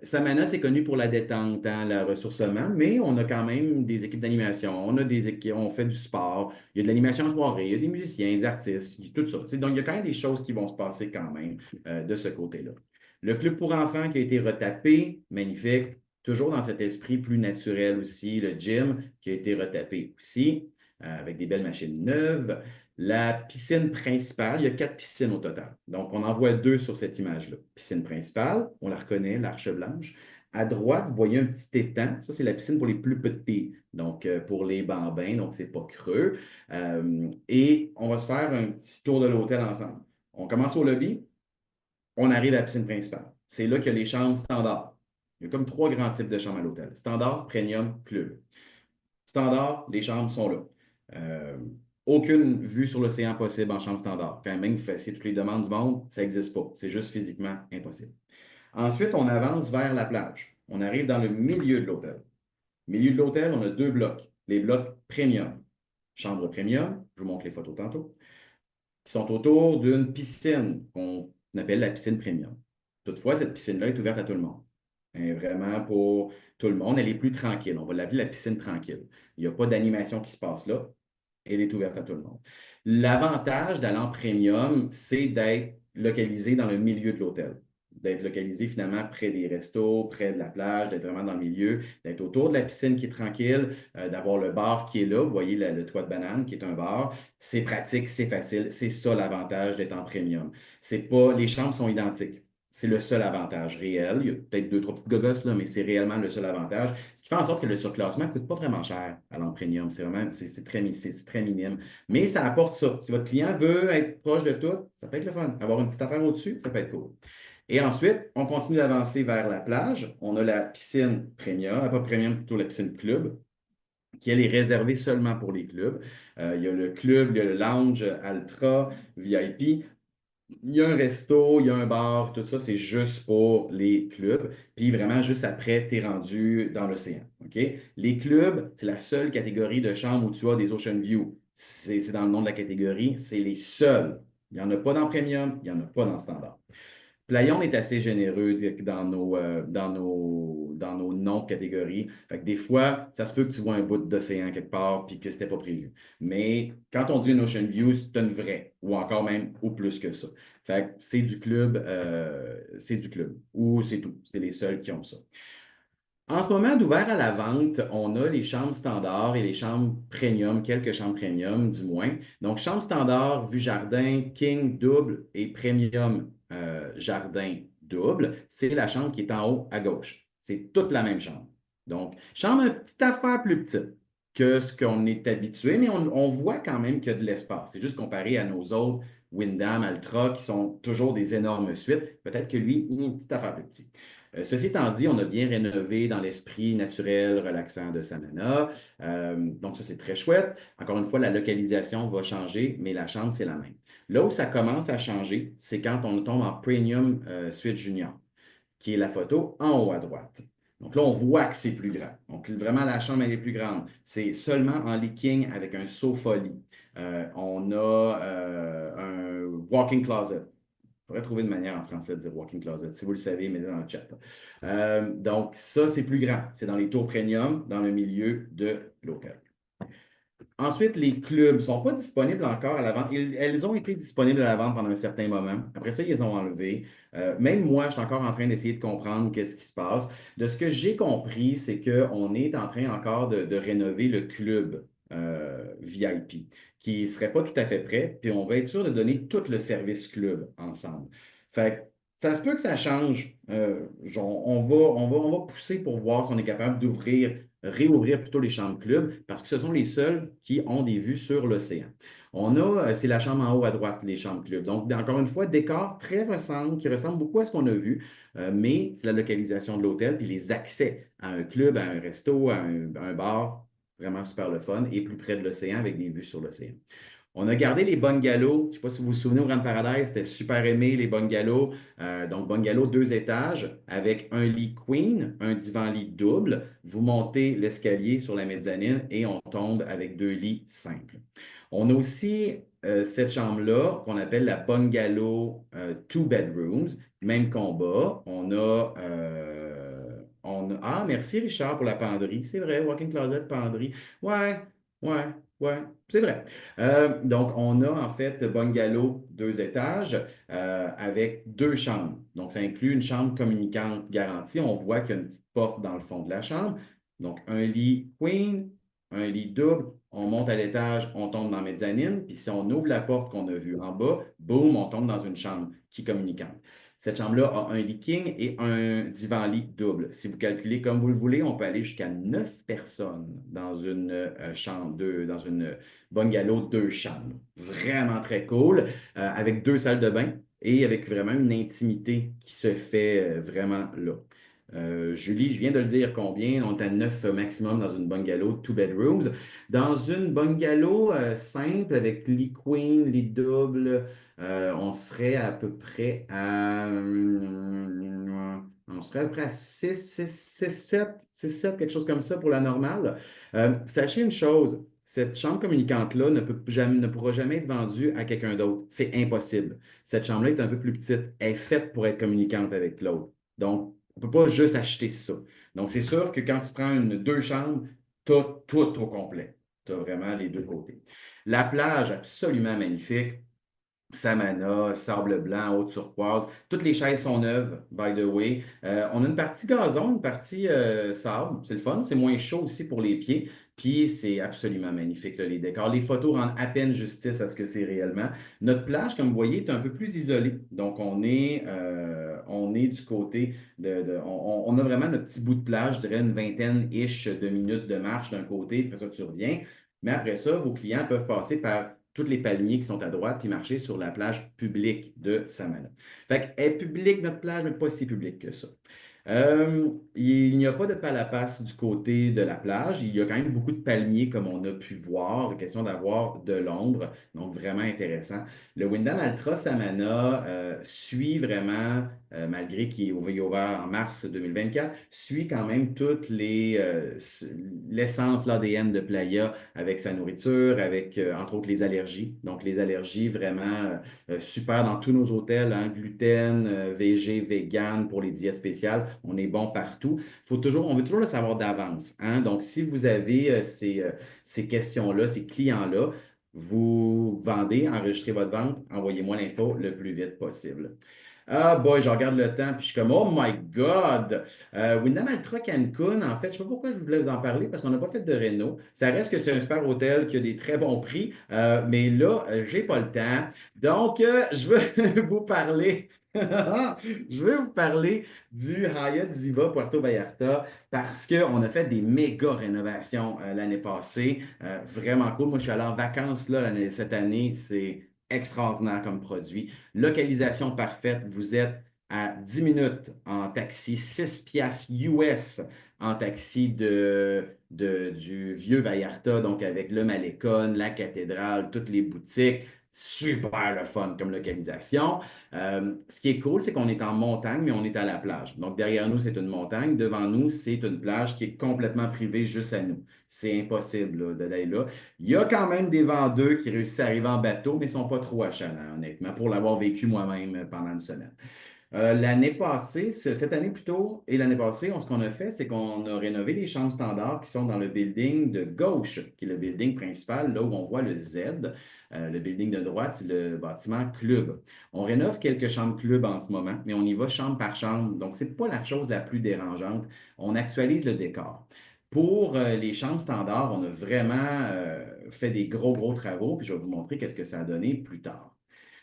Samana, c'est connu pour la détente, hein, le ressourcement, mais on a quand même des équipes d'animation. On fait du sport. Il y a de l'animation en soirée. Il y a des musiciens, des artistes, tout ça. Tu sais, donc, il y a quand même des choses qui vont se passer quand même de ce côté-là. Le club pour enfants qui a été retapé, magnifique. Toujours dans cet esprit plus naturel aussi. Le gym qui a été retapé aussi, avec des belles machines neuves. La piscine principale, il y a 4 piscines au total. Donc, on en voit deux sur cette image-là. Piscine principale, on la reconnaît, l'Arche Blanche. À droite, vous voyez un petit étang. Ça, c'est la piscine pour les plus petits, donc pour les bambins, donc c'est pas creux. Et on va se faire un petit tour de l'hôtel ensemble. On commence au lobby, on arrive à la piscine principale. C'est là qu'il y a les chambres standards. Il y a comme trois grands types de chambres à l'hôtel. Standard, premium, club. Standard, les chambres sont là. Euh, Aucune vue sur l'océan possible en chambre standard. Quand même, vous fassiez toutes les demandes du monde, ça n'existe pas. C'est juste physiquement impossible. Ensuite, on avance vers la plage. On arrive dans le milieu de l'hôtel. Milieu de l'hôtel, on a deux blocs. Les blocs premium. Chambre premium, je vous montre les photos tantôt, qui sont autour d'une piscine qu'on appelle la piscine premium. Toutefois, cette piscine-là est ouverte à tout le monde. Elle est vraiment pour tout le monde. Elle est plus tranquille. On va l'appeler la piscine tranquille. Il n'y a pas d'animation qui se passe là. Elle est ouverte à tout le monde. L'avantage d'aller en premium, c'est d'être localisé dans le milieu de l'hôtel, d'être localisé finalement près des restos, près de la plage, d'être vraiment dans le milieu, d'être autour de la piscine qui est tranquille, d'avoir le bar qui est là. Vous voyez le toit de banane qui est un bar. C'est pratique, c'est facile. C'est ça l'avantage d'être en premium. C'est pas, les chambres sont identiques. C'est le seul avantage réel. Il y a peut-être deux, trois petites gogosses là, mais c'est réellement le seul avantage. Ce qui fait en sorte que le surclassement ne coûte pas vraiment cher à l'en-premium. C'est vraiment, c'est très minime. Mais ça apporte ça. Si votre client veut être proche de tout, ça peut être le fun. Avoir une petite affaire au-dessus, ça peut être cool. Et ensuite, on continue d'avancer vers la plage. On a la piscine premium, pas premium, plutôt la piscine club, qui elle est réservée seulement pour les clubs. Il y a le club, il y a le lounge Altra, VIP. Il y a un resto, il y a un bar, tout ça, c'est juste pour les clubs. Puis vraiment, juste après, tu es rendu dans l'océan. OK? Les clubs, c'est la seule catégorie de chambre où tu as des Ocean View. C'est dans le nom de la catégorie. C'est les seuls. Il n'y en a pas dans Premium, il n'y en a pas dans Standard. Playon est assez généreux dans nos noms de catégories. Fait que des fois, ça se peut que tu vois un bout d'océan quelque part puis que ce n'était pas prévu. Mais quand on dit une Ocean View, c'est une vraie, ou encore même, ou plus que ça. Fait que c'est du club, ou c'est tout. C'est les seuls qui ont ça. En ce moment, d'ouvert à la vente, on a les chambres standards et les chambres premium, quelques chambres premium du moins. Donc, chambre standard, vue jardin, king double et premium jardin double, c'est la chambre qui est en haut à gauche. C'est toute la même chambre. Donc, chambre une petite affaire plus petite que ce qu'on est habitué, mais on voit quand même qu'il y a de l'espace. C'est juste comparé à nos autres Wyndham, Altra, qui sont toujours des énormes suites. Peut-être que lui, il est une petite affaire plus petite. Ceci étant dit, on a bien rénové dans l'esprit naturel, relaxant de Samana. Donc, ça, c'est très chouette. Encore une fois, la localisation va changer, mais la chambre, c'est la même. Là où ça commence à changer, c'est quand on tombe en Premium Suite Junior, qui est la photo en haut à droite. Donc là, on voit que c'est plus grand. Donc, vraiment, la chambre, elle est plus grande. C'est seulement en leaking avec un sofa lit. On a un walking closet. Il faudrait trouver une manière en français de dire walking closet. Si vous le savez, mettez dans le chat. Donc, ça, c'est plus grand. C'est dans les tours premium, dans le milieu de l'hôtel. Ensuite, les clubs ne sont pas disponibles encore à la vente. Elles ont été disponibles à la vente pendant un certain moment. Après ça, ils les ont enlevées. Même moi, je suis encore en train d'essayer de comprendre qu'est-ce qui se passe. De ce que j'ai compris, c'est qu'on est en train encore de rénover le club VIP, qui ne serait pas tout à fait prêt. Puis on va être sûr de donner tout le service club ensemble. Fait que ça se peut que ça change. On va pousser pour voir si on est capable réouvrir plutôt les chambres clubs parce que ce sont les seuls qui ont des vues sur l'océan. C'est la chambre en haut à droite, les chambres clubs. Donc, encore une fois, décor qui ressemble beaucoup à ce qu'on a vu, mais c'est la localisation de l'hôtel puis les accès à un club, à un resto, à un bar, vraiment super le fun et plus près de l'océan avec des vues sur l'océan. On a gardé les bungalows. Je ne sais pas si vous vous souvenez au Grand Paradise, c'était super aimé, les bungalows. Donc, bungalow 2 étages avec un lit queen, un divan-lit double. Vous montez l'escalier sur la mezzanine et on tombe avec 2 lits simples. On a aussi cette chambre-là qu'on appelle la bungalow 2 bedrooms. Même combat. Ah, merci Richard pour la penderie. C'est vrai, walking closet, penderie. Ouais, ouais, ouais, c'est vrai. Donc, on a en fait bungalow 2 étages avec 2 chambres. Donc, ça inclut une chambre communicante garantie. On voit qu'il y a une petite porte dans le fond de la chambre. Donc, un lit queen, un lit double, on monte à l'étage, on tombe dans mezzanine, puis si on ouvre la porte qu'on a vue en bas, boum, on tombe dans une chambre qui est communicante. Cette chambre-là a un lit king et un divan-lit double. Si vous calculez comme vous le voulez, on peut aller jusqu'à 9 personnes dans une chambre, dans une bungalow, deux chambres. Vraiment très cool, avec deux salles de bain et avec vraiment une intimité qui se fait vraiment là. Julie, je viens de le dire combien, on est à 9 maximum dans une bungalow, two bedrooms. Dans une bungalow simple avec lit queen, lit double, on serait à peu près à, on serait à peu près à 6, 6, 6, 7, 6, 7, quelque chose comme ça pour la normale. Sachez une chose, cette chambre communicante-là ne pourra jamais être vendue à quelqu'un d'autre. C'est impossible. Cette chambre-là est un peu plus petite. Elle est faite pour être communicante avec l'autre. Donc, on ne peut pas juste acheter ça. Donc, c'est sûr que quand tu prends deux chambres, tu as tout au complet. Tu as vraiment les deux côtés. La plage, absolument magnifique. Samana, sable blanc, haute turquoise. Toutes les chaises sont neuves, by the way. On a une partie gazon, une partie sable. C'est le fun. C'est moins chaud aussi pour les pieds. Puis c'est absolument magnifique, là, les décors. Les photos rendent à peine justice à ce que c'est réellement. Notre plage, comme vous voyez, est un peu plus isolée. Donc, on est du côté on a vraiment notre petit bout de plage, je dirais une vingtaine-ish de minutes de marche d'un côté. Après ça, tu reviens. Mais après ça, vos clients peuvent passer par tous les palmiers qui sont à droite puis marcher sur la plage publique de Samana. Fait qu'elle est publique, notre plage, mais pas si publique que ça. Il n'y a pas de palapas du côté de la plage. Il y a quand même beaucoup de palmiers, comme on a pu voir. Question d'avoir de l'ombre. Donc, vraiment intéressant. Le Wyndham Altra Samana suit vraiment, malgré qu'il est ouvert en mars 2024, suit quand même toute l'essence, l'ADN de Playa avec sa nourriture, avec entre autres les allergies. Donc, les allergies vraiment super dans tous nos hôtels, hein, gluten, végé, vegan pour les diètes spéciales. On est bon partout. On veut toujours le savoir d'avance, hein. Donc, si vous avez ces questions-là, ces clients-là, vous vendez, enregistrez votre vente, envoyez-moi l'info le plus vite possible. Ah boy, je regarde le temps, puis je suis comme, oh my God! Wyndham Altra Cancun, en fait, je ne sais pas pourquoi je voulais vous en parler, parce qu'on n'a pas fait de réno. Ça reste que c'est un super hôtel qui a des très bons prix, mais là, j'ai pas le temps. Donc, je veux vous parler. Je veux vous parler du Hyatt Ziva Puerto Vallarta parce qu'on a fait des méga rénovations l'année passée. Vraiment cool. Moi, je suis allé en vacances là, cette année. C'est extraordinaire comme produit. Localisation parfaite, vous êtes à 10 minutes en taxi, 6 piastres US en taxi du vieux Vallarta, donc avec le Malécon, la cathédrale, toutes les boutiques. Super le fun comme localisation. Ce qui est cool, c'est qu'on est en montagne, mais on est à la plage. Donc derrière nous, c'est une montagne. Devant nous, c'est une plage qui est complètement privée juste à nous. C'est impossible là, d'aller là. Il y a quand même des vendeurs qui réussissent à arriver en bateau, mais ils ne sont pas trop achalants, honnêtement, pour l'avoir vécu moi-même pendant une semaine. L'année passée, cette année plutôt, et l'année passée, ce qu'on a fait, c'est qu'on a rénové les chambres standards qui sont dans le building de gauche, qui est le building principal, là où on voit le Z. Le building de droite, c'est le bâtiment club. On rénove quelques chambres club en ce moment, mais on y va chambre par chambre. Donc, ce n'est pas la chose la plus dérangeante. On actualise le décor. Pour les chambres standards, on a vraiment fait des gros, gros travaux, puis je vais vous montrer qu'est-ce que ça a donné plus tard.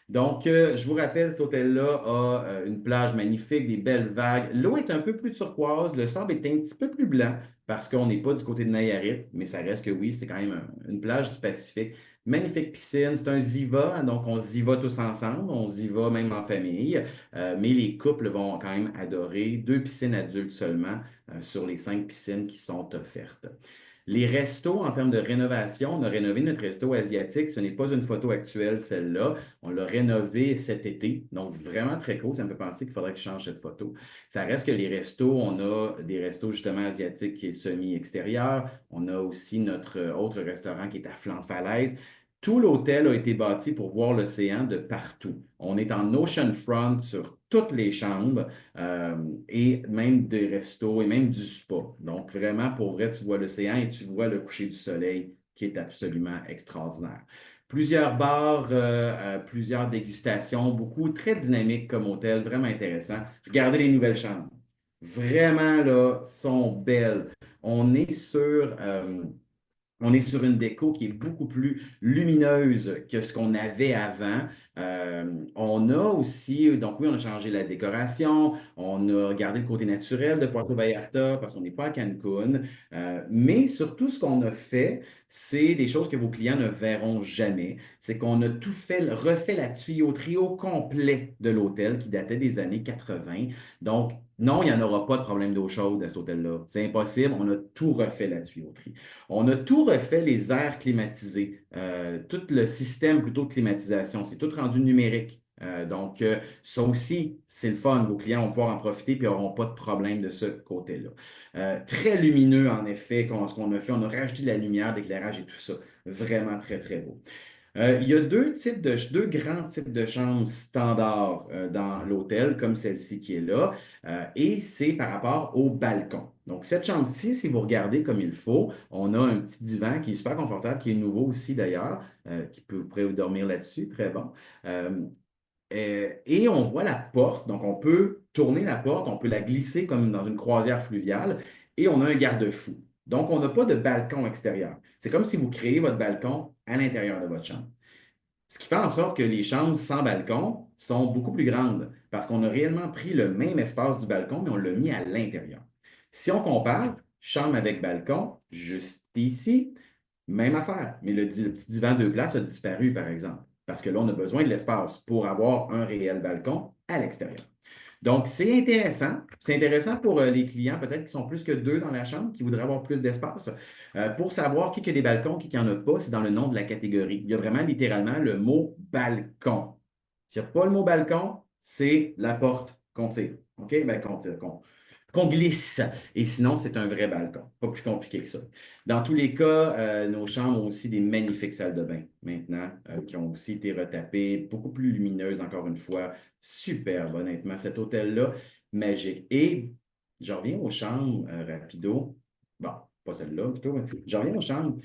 Donc, je vous rappelle, cet hôtel-là a une plage magnifique, des belles vagues. L'eau est un peu plus turquoise, le sable est un petit peu plus blanc parce qu'on n'est pas du côté de Nayarit, mais ça reste que oui, c'est quand même une plage du Pacifique. Magnifique piscine, c'est un Ziva, hein, donc on s'y va tous ensemble, on s'y va même en famille, mais les couples vont quand même adorer. Deux piscines adultes seulement sur les 5 piscines qui sont offertes. Les restos, en termes de rénovation, on a rénové notre resto asiatique. Ce n'est pas une photo actuelle, celle-là. On l'a rénové cet été. Donc, vraiment très cool. Ça me fait penser qu'il faudrait que je change cette photo. Ça reste que les restos, on a des restos justement asiatiques qui est semi-extérieur. On a aussi notre autre restaurant qui est à flanc de falaise. Tout l'hôtel a été bâti pour voir l'océan de partout. On est en oceanfront sur toutes les chambres et même des restos et même du spa. Donc, vraiment, pour vrai, tu vois l'océan et tu vois le coucher du soleil qui est absolument extraordinaire. Plusieurs bars, plusieurs dégustations, beaucoup très dynamique comme hôtel, vraiment intéressant. Regardez les nouvelles chambres. Vraiment, là, sont belles. On est sur On est sur une déco qui est beaucoup plus lumineuse que ce qu'on avait avant. On a aussi, donc oui, on a changé la décoration, on a gardé le côté naturel de Puerto Vallarta parce qu'on n'est pas à Cancun. Mais surtout, ce qu'on a fait, c'est des choses que vos clients ne verront jamais. C'est qu'on a tout fait, refait la tuyauterie au complet de l'hôtel qui datait des années 80. Donc, non, il n'y en aura pas de problème d'eau chaude à cet hôtel-là. C'est impossible. On a tout refait la tuyauterie. On a tout refait les aires climatisées, tout le système plutôt de climatisation, c'est tout rendu numérique. Donc, ça aussi, c'est le fun. Vos clients vont pouvoir en profiter et n'auront pas de problème de ce côté-là. Très lumineux, en effet, ce qu'on a fait. On a rajouté de la lumière, de l'éclairage et tout ça. Vraiment très, très beau. Il y a deux grands types de chambres standards dans l'hôtel, comme celle-ci qui est là, et c'est par rapport au balcon. Donc, cette chambre-ci, si vous regardez comme il faut, on a un petit divan qui est super confortable, qui est nouveau aussi d'ailleurs, vous pourrez dormir là-dessus, très bon. Euh, et on voit la porte, donc on peut tourner la porte, on peut la glisser comme dans une croisière fluviale, et on a un garde-fou. Donc, on n'a pas de balcon extérieur. C'est comme si vous créez votre balcon à l'intérieur de votre chambre. Ce qui fait en sorte que les chambres sans balcon sont beaucoup plus grandes parce qu'on a réellement pris le même espace du balcon, mais on l'a mis à l'intérieur. Si on compare, chambre avec balcon, juste ici, même affaire, mais le petit divan deux places a disparu, par exemple, parce que là, on a besoin de l'espace pour avoir un réel balcon à l'extérieur. Donc, c'est intéressant. C'est intéressant pour les clients, peut-être qui sont plus que deux dans la chambre, qui voudraient avoir plus d'espace. Pour savoir qui a des balcons, qui n'en a pas, c'est dans le nom de la catégorie. Il y a vraiment littéralement le mot balcon. S'il n'y a pas le mot balcon, c'est la porte qu'on tire. OK? Ben, qu'on tire, qu'on glisse. Et sinon, c'est un vrai balcon. Pas plus compliqué que ça. Dans tous les cas, nos chambres ont aussi des magnifiques salles de bain maintenant, qui ont aussi été retapées, beaucoup plus lumineuses, encore une fois. Superbe, honnêtement. Cet hôtel-là, magique. Et je reviens aux chambres rapido. Bon, pas celle-là plutôt, mais je reviens aux chambres.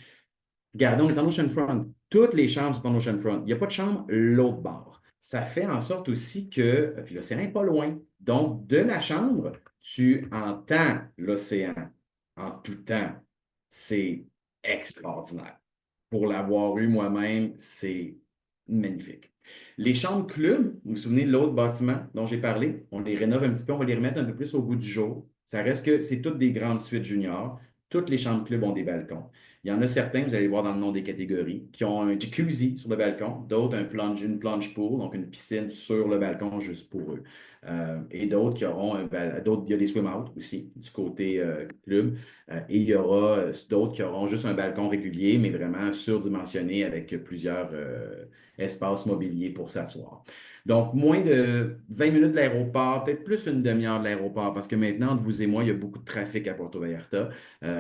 Regardez, on est en oceanfront. Toutes les chambres sont en oceanfront. Il n'y a pas de chambre l'autre bord. Ça fait en sorte aussi que, puis l'océan n'est pas loin. Donc, de la chambre, tu entends l'océan en tout temps. C'est extraordinaire. Pour l'avoir eu moi-même, c'est magnifique. Les chambres clubs, vous vous souvenez de l'autre bâtiment dont j'ai parlé? On les rénove un petit peu, on va les remettre un peu plus au goût du jour. Ça reste que c'est toutes des grandes suites juniors. Toutes les chambres clubs ont des balcons. Il y en a certains, vous allez voir dans le nom des catégories, qui ont un jacuzzi sur le balcon, d'autres une plunge pool, donc une piscine sur le balcon juste pour eux. Et d'autres qui auront d'autres, il y a des swim out aussi du côté club. Et il y aura d'autres qui auront juste un balcon régulier, mais vraiment surdimensionné avec plusieurs espaces mobiliers pour s'asseoir. Donc, moins de 20 minutes de l'aéroport, peut-être plus une demi-heure de l'aéroport, parce que maintenant, entre vous et moi, il y a beaucoup de trafic à Puerto Vallarta.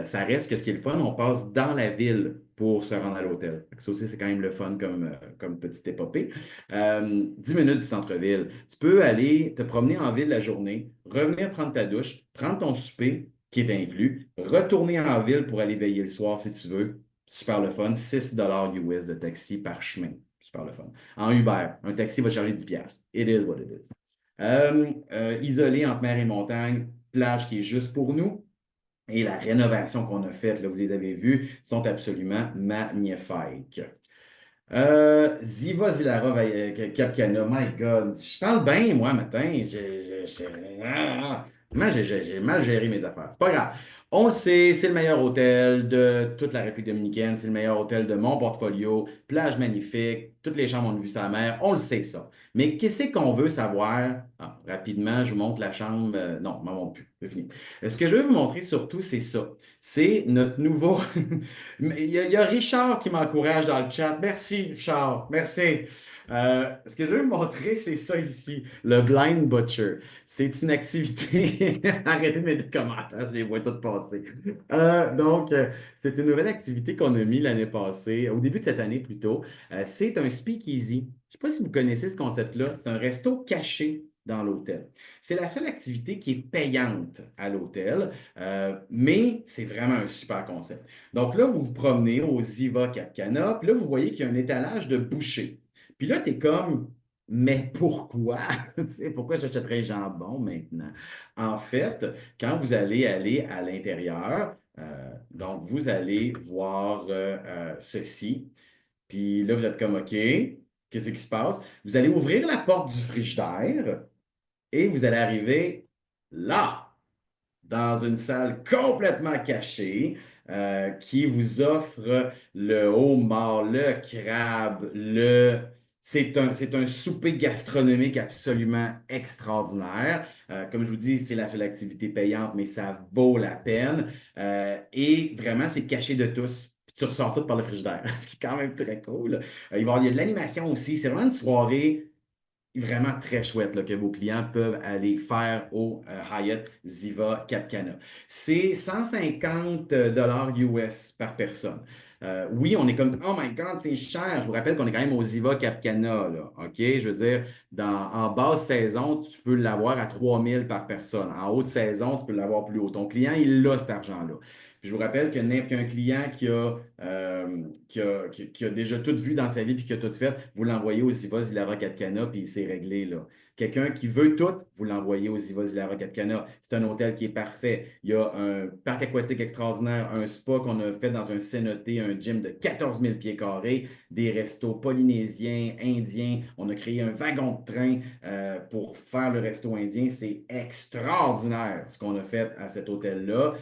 Ça reste que ce qui est le fun, on passe dans la ville pour se rendre à l'hôtel. Ça aussi, c'est quand même le fun comme petite épopée. 10 minutes du centre-ville. Tu peux aller te promener en ville la journée, revenir prendre ta douche, prendre ton souper, qui est inclus, retourner en ville pour aller veiller le soir si tu veux. Super le fun. 6 US de taxi par chemin. Super le fun. En Uber, un taxi va charger 10 piastres. It is what it is. Isolé entre mer et montagne, plage qui est juste pour nous. Et la rénovation qu'on a faite, là, vous les avez vues, sont absolument magnifiques. Ziva Zilara Capcana, my God. Je parle bien, moi, matin. Moi, j'ai mal géré mes affaires. C'est pas grave. On le sait, c'est le meilleur hôtel de toute la République dominicaine. C'est le meilleur hôtel de mon portfolio. Plage magnifique. Toutes les chambres ont une vue sur la mer. On le sait, ça. Mais qu'est-ce qu'on veut savoir? Ah, rapidement, je vous montre la chambre. Non, je ne m'en montre plus. C'est fini. Ce que je veux vous montrer surtout, c'est ça. C'est notre nouveau. Il y a Richard qui m'encourage dans le chat. Merci, Richard. Merci. Ce que je veux vous montrer, c'est ça ici, le Blind Butcher. C'est une activité. Arrêtez de mettre des commentaires, je les vois tous passer. C'est une nouvelle activité qu'on a mis l'année passée, au début de cette année plutôt. C'est un speakeasy. Je ne sais pas si vous connaissez ce concept-là. C'est un resto caché dans l'hôtel. C'est la seule activité qui est payante à l'hôtel, mais c'est vraiment un super concept. Donc là, vous vous promenez au Ziva Cap Cana, puis là, vous voyez qu'il y a un étalage de bouchées. Puis là, tu es comme, mais pourquoi? Tu sais, pourquoi j'achèterais jambon maintenant? En fait, quand vous allez aller à l'intérieur, Donc, vous allez voir ceci. Puis là, vous êtes comme, OK, qu'est-ce qui se passe? Vous allez ouvrir la porte du frigidaire et vous allez arriver là dans une salle complètement cachée qui vous offre le homard, le crabe, le... C'est un souper gastronomique absolument extraordinaire. Comme je vous dis, c'est la seule activité payante, mais ça vaut la peine. Et vraiment, c'est caché de tous. Puis tu ressors tout par le frigidaire, ce qui est quand même très cool. Il y a de l'animation aussi. C'est vraiment une soirée vraiment très chouette là, que vos clients peuvent aller faire au Hyatt Ziva Cap Cana. C'est 150 dollars US par personne. Oui, on est comme, oh my God, c'est cher. Je vous rappelle qu'on est quand même au Ziva Cap Cana, là. OK? Je veux dire, en basse saison, tu peux l'avoir à 3 000 par personne. En haute saison, tu peux l'avoir plus haut. Ton client, il a cet argent-là. Puis je vous rappelle que n'importe qu'un client qui a déjà tout vu dans sa vie puis qui a tout fait, vous l'envoyez aux Ziva Zilara Capcana puis c'est réglé, là. Quelqu'un qui veut tout, vous l'envoyez aux Ziva Zilara Capcana. C'est un hôtel qui est parfait. Il y a un parc aquatique extraordinaire, un spa qu'on a fait dans un cénoté, un gym de 14 000 pieds carrés, des restos polynésiens, indiens. On a créé un wagon de train pour faire le resto indien. C'est extraordinaire ce qu'on a fait à cet hôtel-là.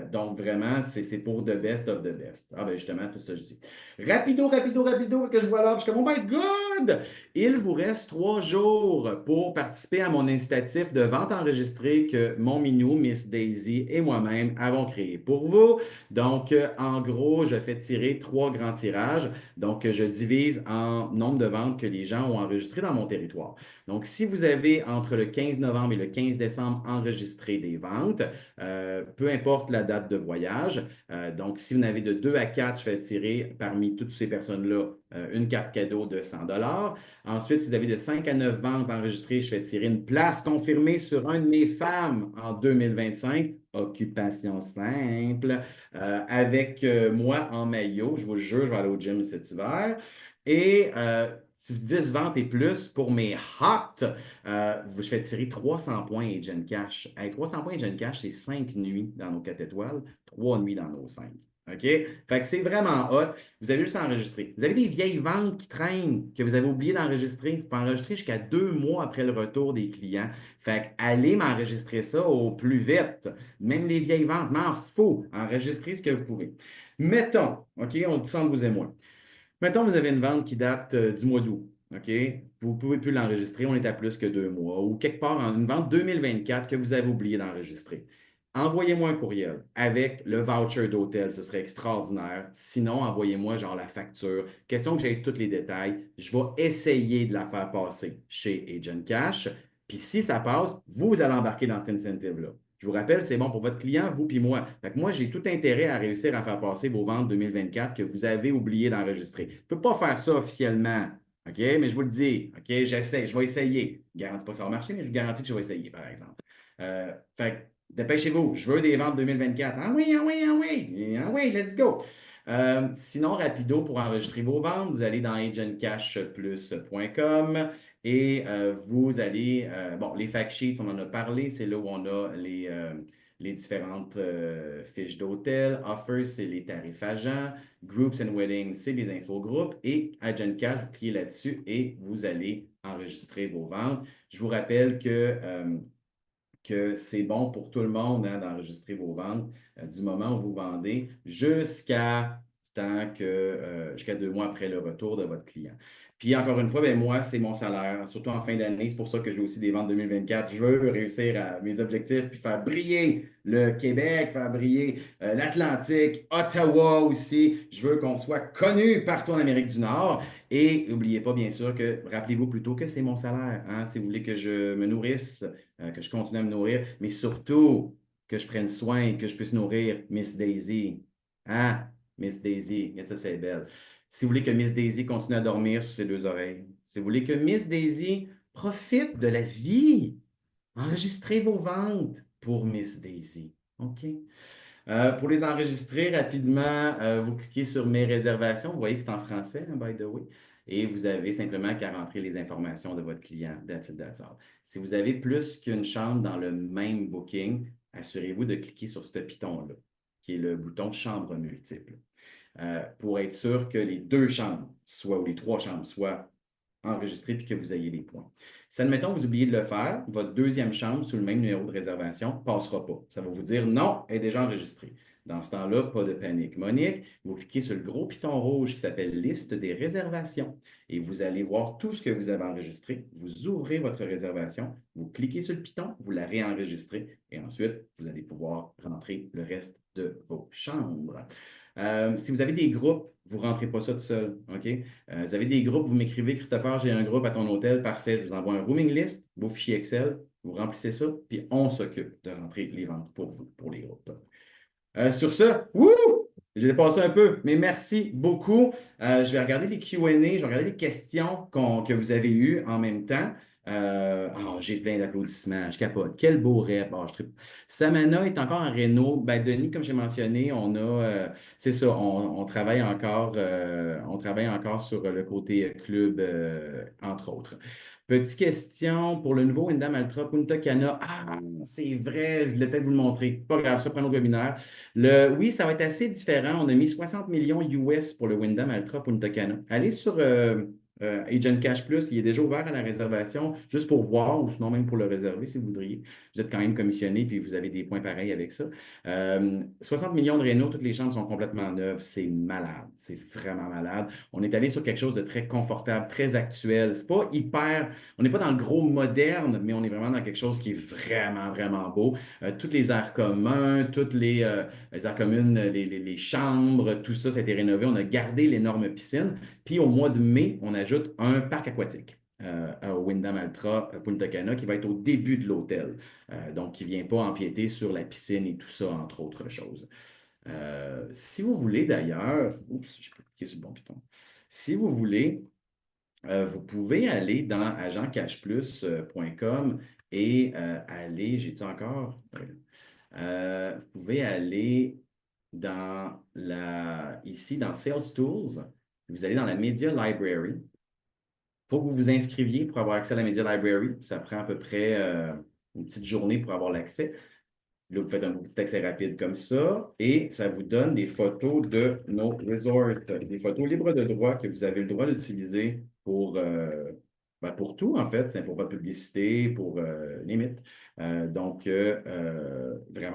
Donc, vraiment, c'est pour the best of the best. Ah, ben justement, tout ça, je dis. Rapido, rapido, rapido, parce que je vois là, je suis comme, oh my God! Il vous reste 3 jours pour participer à mon incitatif de vente enregistrée que mon minou, Miss Daisy et moi-même avons créé pour vous. Donc, en gros, je fais tirer 3 grands tirages. Donc, je divise en nombre de ventes que les gens ont enregistrées dans mon territoire. Donc, si vous avez entre le 15 novembre et le 15 décembre enregistré des ventes, peu importe la date de voyage. Donc, si vous en avez de 2 à 4, je fais tirer parmi toutes ces personnes-là une carte cadeau de 100 dollars. Ensuite, si vous avez de 5 à 9 ventes enregistrées, je fais tirer une place confirmée sur un de mes femmes en 2025. Occupation simple, avec moi en maillot. Je vous le jure, je vais aller au gym cet hiver. Et 10 ventes et plus pour mes hot. Je fais tirer 300 points Agent Cash. Hey, 300 points Agent Cash, c'est 5 nuits dans nos 4 étoiles, 3 nuits dans nos 5. OK? Fait que c'est vraiment hot. Vous avez juste à enregistrer. Vous avez des vieilles ventes qui traînent, que vous avez oublié d'enregistrer. Vous pouvez enregistrer jusqu'à 2 mois après le retour des clients. Fait que allez m'enregistrer ça au plus vite. Même les vieilles ventes, m'en fous. Enregistrez ce que vous pouvez. Mettons, OK, on se dit ça entre vous et moi. Mettons, vous avez une vente qui date du mois d'août. OK? Vous ne pouvez plus l'enregistrer, on est à plus que 2 mois. Ou quelque part, une vente 2024 que vous avez oublié d'enregistrer. Envoyez-moi un courriel avec le voucher d'hôtel, ce serait extraordinaire. Sinon, envoyez-moi genre la facture. Question que j'ai tous les détails. Je vais essayer de la faire passer chez Agent Cash. Puis si ça passe, vous allez embarquer dans cet incentive-là. Je vous rappelle, c'est bon pour votre client, vous puis moi. Fait que moi, j'ai tout intérêt à réussir à faire passer vos ventes 2024 que vous avez oublié d'enregistrer. Je ne peux pas faire ça officiellement, OK? Mais je vous le dis, OK? J'essaie, je vais essayer. Je ne garantis pas que ça va marcher, mais je vous garantis que je vais essayer, par exemple. Fait que dépêchez-vous, je veux des ventes 2024. Ah oui, ah oui, ah oui, ah oui, let's go. Sinon, rapido, pour enregistrer vos ventes, vous allez dans agentcashplus.com. Et vous allez, bon, les fact sheets, on en a parlé, c'est là où on a les différentes fiches d'hôtel. Offers, c'est les tarifs agents. Groups and Weddings, c'est les infogroupes. Et Agent Cash, vous cliquez là-dessus et vous allez enregistrer vos ventes. Je vous rappelle que c'est bon pour tout le monde hein, d'enregistrer vos ventes du moment où vous vendez jusqu'à 2 mois après le retour de votre client. Puis encore une fois, ben, moi, c'est mon salaire, surtout en fin d'année. C'est pour ça que j'ai aussi des ventes 2024. Je veux réussir à mes objectifs puis faire briller le Québec, faire briller l'Atlantique, Ottawa aussi. Je veux qu'on soit connu partout en Amérique du Nord. Et n'oubliez pas, bien sûr, que rappelez-vous plutôt que c'est mon salaire. Hein, si vous voulez que je me nourrisse, que je continue à me nourrir, mais surtout que je prenne soin, que je puisse nourrir Miss Daisy. Hein? Miss Daisy, et ça, c'est belle. Si vous voulez que Miss Daisy continue à dormir sous ses 2 oreilles, si vous voulez que Miss Daisy profite de la vie, enregistrez vos ventes pour Miss Daisy. OK? Pour les enregistrer rapidement, vous cliquez sur Mes réservations. Vous voyez que c'est en français, hein, by the way. Et vous avez simplement qu'à rentrer les informations de votre client. That's it, that's all. Si vous avez plus qu'une chambre dans le même booking, assurez-vous de cliquer sur ce piton-là qui est le bouton chambre multiple. Pour être sûr que les deux chambres, soit ou les trois chambres, soient enregistrées puis que vous ayez les points. Si, admettons, vous oubliez de le faire, votre deuxième chambre sous le même numéro de réservation ne passera pas. Ça va vous dire non, elle est déjà enregistrée. Dans ce temps-là, pas de panique. Monique, vous cliquez sur le gros piton rouge qui s'appelle Liste des réservations et vous allez voir tout ce que vous avez enregistré. Vous ouvrez votre réservation, vous cliquez sur le piton, vous la réenregistrez et ensuite, vous allez pouvoir rentrer le reste de vos chambres. Si vous avez des groupes, vous ne rentrez pas ça tout seul. OK? Vous avez des groupes, vous m'écrivez, Christopher, j'ai un groupe à ton hôtel, parfait, je vous envoie un rooming list, vos fichiers Excel, vous remplissez ça, puis on s'occupe de rentrer les ventes pour vous, pour les groupes. Sur ce, wouh! J'ai dépassé un peu, mais merci beaucoup. Je vais regarder les Q&A, je vais regarder les questions que vous avez eues en même temps. J'ai plein d'applaudissements, je capote. Quel beau rep. Samana est encore en réno. Ben, Denis, comme j'ai mentionné, c'est ça, on travaille encore sur le côté club, entre autres. Petite question pour le nouveau Wyndham Altra Punta Cana. Ah, c'est vrai, je voulais peut-être vous le montrer. Pas grave, ça prend notre webinaire. Oui, ça va être assez différent. On a mis 60 millions US pour le Wyndham Altra Punta Cana. Allez sur Agent Cash Plus, il est déjà ouvert à la réservation, juste pour voir, ou sinon même pour le réserver si vous voudriez. Vous êtes quand même commissionné, puis vous avez des points pareils avec ça. 60 millions de rénaux, toutes les chambres sont complètement neuves. C'est malade. C'est vraiment malade. On est allé sur quelque chose de très confortable, très actuel. C'est pas hyper. On n'est pas dans le gros moderne, mais on est vraiment dans quelque chose qui est vraiment, vraiment beau. Tous les aires communs, toutes les aires communes, les chambres, tout ça, ça a été rénové. On a gardé l'énorme piscine. Puis au mois de mai, on ajoute un parc aquatique au Wyndham Altra Punta Cana qui va être au début de l'hôtel. Donc, qui ne vient pas empiéter sur la piscine et tout ça, entre autres choses. Si vous voulez d'ailleurs, oups, j'ai pas cliqué sur le bon piton. Si vous voulez, vous pouvez aller dans agentcashplus.com et aller, j'ai-tu encore? Ouais. Vous pouvez aller ici dans Sales Tools, vous allez dans la Media Library. Il faut que vous vous inscriviez pour avoir accès à la Media Library. Ça prend à peu près une petite journée pour avoir l'accès. Là, vous faites un petit accès rapide comme ça et ça vous donne des photos de nos resorts, des photos libres de droit que vous avez le droit d'utiliser pour tout, en fait. C'est pour votre publicité, pour limite. Vraiment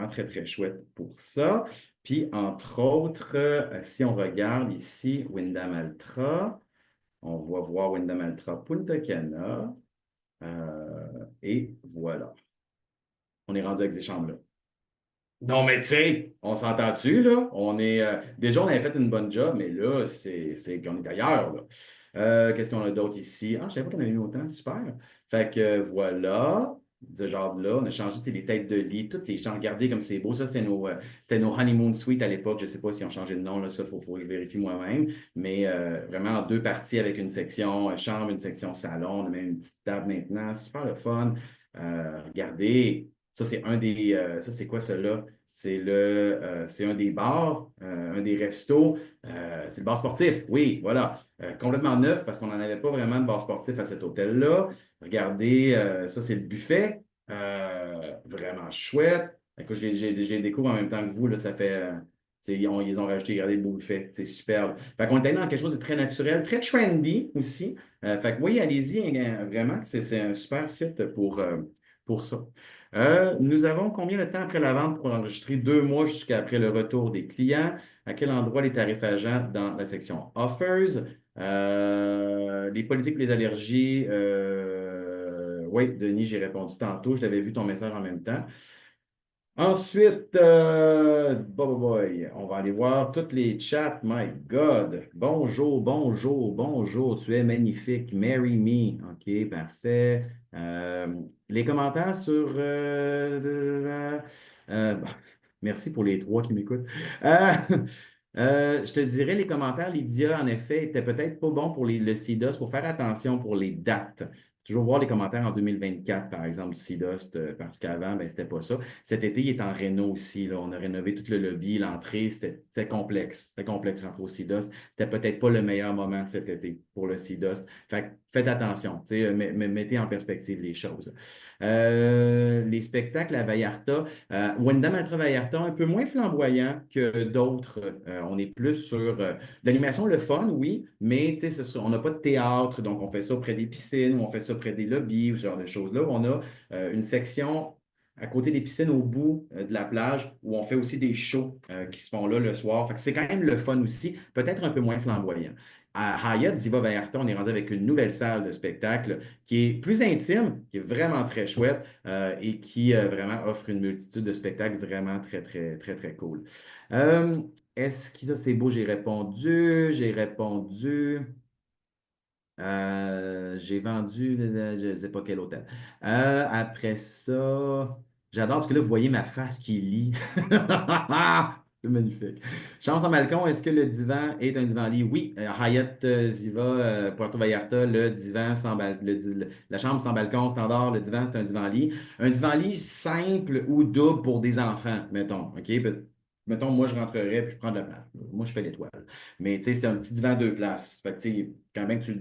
très, très chouette pour ça. Puis, entre autres, si on regarde ici Wyndham Altra, on va voir Wyndham Altra Punta Cana. Et voilà. On est rendu avec ces chambres-là. Non, mais tu sais, on s'entend-tu, là? Déjà, on avait fait une bonne job, mais là, c'est qu'on est ailleurs, là. Qu'est-ce qu'on a d'autre ici? Ah, je ne savais pas qu'on avait mis autant, super. Fait que voilà, ce genre-là, on a changé tu sais, les têtes de lit, toutes les chambres. Regardez comme c'est beau. Ça, c'était nos honeymoon suite à l'époque. Je ne sais pas si on changé de nom, là, ça, faut que je vérifie moi-même. Mais vraiment en deux parties avec une section chambre, une section salon. On a même une petite table maintenant. Super le fun. Regardez. Ça, c'est ça, c'est quoi cela? C'est un des bars, un des restos. C'est le bar sportif. Oui, voilà. Complètement neuf parce qu'on n'en avait pas vraiment de bar sportif à cet hôtel-là. Regardez, ça, c'est le buffet. Vraiment chouette. Écoute, j'ai découvert en même temps que vous, là, ça fait. Ils ont rajouté, regardez le beau buffet. C'est superbe. Fait qu'on est allé dans quelque chose de très naturel, très trendy aussi. Fait que oui, allez-y, vraiment, c'est un super site pour ça. Nous avons combien de temps après la vente pour enregistrer 2 mois jusqu'à après le retour des clients? À quel endroit les tarifs agents dans la section Offers? Les politiques et les allergies. Oui, Denis, j'ai répondu tantôt. Je l'avais vu ton message en même temps. Ensuite, boy, on va aller voir tous les chats. My God. Bonjour, bonjour, bonjour. Tu es magnifique. Marry me. OK, parfait. Les commentaires sur. Bon, merci pour les trois qui m'écoutent. Euh, je te dirais, les commentaires, Lydia, en effet, étaient peut-être pas bons pour le CIDOS. Il faut faire attention pour les dates. Toujours voir les commentaires en 2024, par exemple, du Sea-Dust, parce qu'avant, ben, c'était pas ça. Cet été, il est en réno aussi, là. On a rénové tout le lobby, l'entrée, c'était complexe. C'était complexe rentrer au Sea-Dust. C'était peut-être pas le meilleur moment cet été pour le Sea-Dust. Fait que faites attention, tu sais, mettez en perspective les choses. Les spectacles à Vallarta, Wyndham Altra Vallarta, un peu moins flamboyant que d'autres. On est plus sur l'animation, le fun, oui, mais tu sais, on n'a pas de théâtre, donc on fait ça près des piscines, ou on fait ça près des lobbies, ou ce genre de choses-là. On a une section à côté des piscines au bout de la plage où on fait aussi des shows qui se font là le soir. Fait que c'est quand même le fun aussi, peut-être un peu moins flamboyant. À Hyatt Ziva Vallarta, on est rendu avec une nouvelle salle de spectacle qui est plus intime, qui est vraiment très chouette et qui vraiment offre une multitude de spectacles vraiment très, très, très, très cool. Euh, Est-ce que ça c'est beau? J'ai répondu. J'ai répondu. J'ai vendu, je ne sais pas quel hôtel. Après ça, j'adore parce que là, vous voyez ma face qui lit. C'est magnifique. Chambre sans balcon, est-ce que le divan est un divan-lit? Oui. Hyatt Ziva, Puerto Vallarta, le divan sans la chambre sans balcon standard, le divan, c'est un divan-lit. Un divan-lit simple ou double pour des enfants, mettons. OK? Mettons, moi, je rentrerais puis je prends de la place. Moi, je fais l'étoile. Mais tu sais, c'est un petit divan deux places. Fait que tu sais, quand même, tu le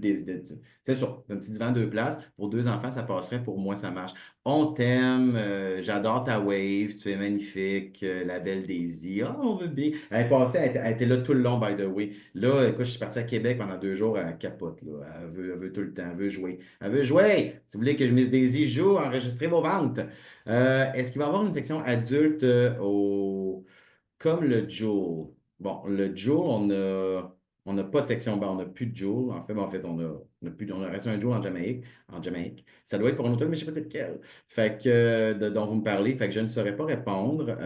c'est ça, un petit divan deux places. Pour deux enfants, ça passerait. Pour moi, ça marche. On t'aime. J'adore ta wave. Tu es magnifique. La belle Daisy. Oh, mon bébé. Elle est passée, elle était là tout le long, by the way. Là, écoute, je suis parti à Québec pendant 2 jours. Elle capote, là. Elle veut tout le temps. Elle veut jouer. Elle veut jouer. Si vous voulez que Miss Daisy joue, enregistrez vos ventes. Est-ce qu'il va y avoir une section adulte comme le Joule? Bon, le Joule, on n'a pas de section, ben, on n'a plus de Joule. En fait, on a plus, on a resté un Joule en Jamaïque. Ça doit être pour un hôtel, mais je ne sais pas c'est lequel. Fait que, dont vous me parlez, fait que je ne saurais pas répondre.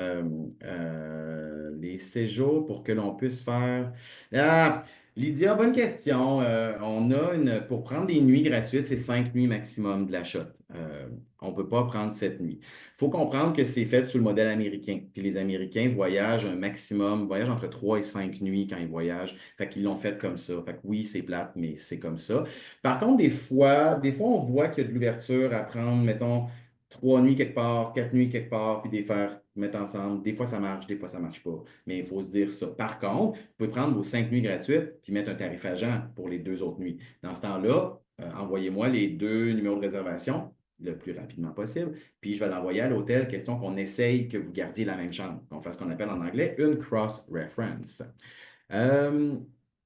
Les séjours pour que l'on puisse faire. Ah, Lydia, bonne question. Pour prendre des nuits gratuites, c'est 5 nuits maximum de la shot. On ne peut pas prendre 7 nuits. Il faut comprendre que c'est fait sous le modèle américain. Puis les Américains voyagent entre 3 et 5 nuits quand ils voyagent. Fait qu'ils l'ont fait comme ça. Fait que oui, c'est plate, mais c'est comme ça. Par contre, des fois, on voit qu'il y a de l'ouverture à prendre, mettons, 3 nuits quelque part, 4 nuits quelque part, puis les faire mettre ensemble. Des fois, ça marche, des fois, ça marche pas. Mais il faut se dire ça. Par contre, vous pouvez prendre vos 5 nuits gratuites, puis mettre un tarif agent pour les 2 autres nuits. Dans ce temps-là, envoyez-moi les 2 numéros de réservation le plus rapidement possible. Puis je vais l'envoyer à l'hôtel, question qu'on essaye que vous gardiez la même chambre, qu'on fasse ce qu'on appelle en anglais une cross-reference. Euh,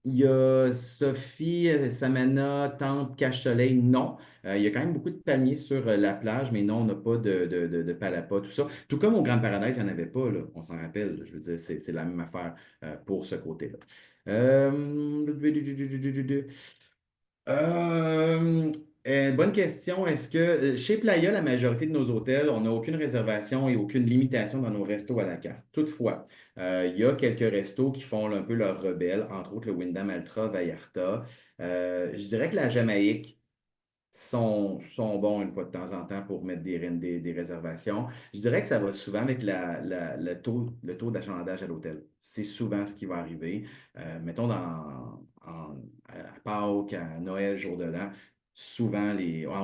il y a Sophie, Samana, Tente, Cache-Soleil, non. Il y a quand même beaucoup de palmiers sur la plage, mais non, on n'a pas de palapa, tout ça. Tout comme au Grand Paradise, il n'y en avait pas, là, on s'en rappelle. Je veux dire, c'est la même affaire pour ce côté-là. Euh, euh, bonne question. Est-ce que chez Playa, la majorité de nos hôtels, on n'a aucune réservation et aucune limitation dans nos restos à la carte. Toutefois, il y a quelques restos qui font un peu leur rebelle, entre autres le Wyndham Altra Vallarta. Je dirais que la Jamaïque sont bons une fois de temps en temps pour mettre des réservations. Je dirais que ça va souvent avec le taux d'achalandage à l'hôtel. C'est souvent ce qui va arriver. Mettons à Pâques, à Noël, jour de l'an, souvent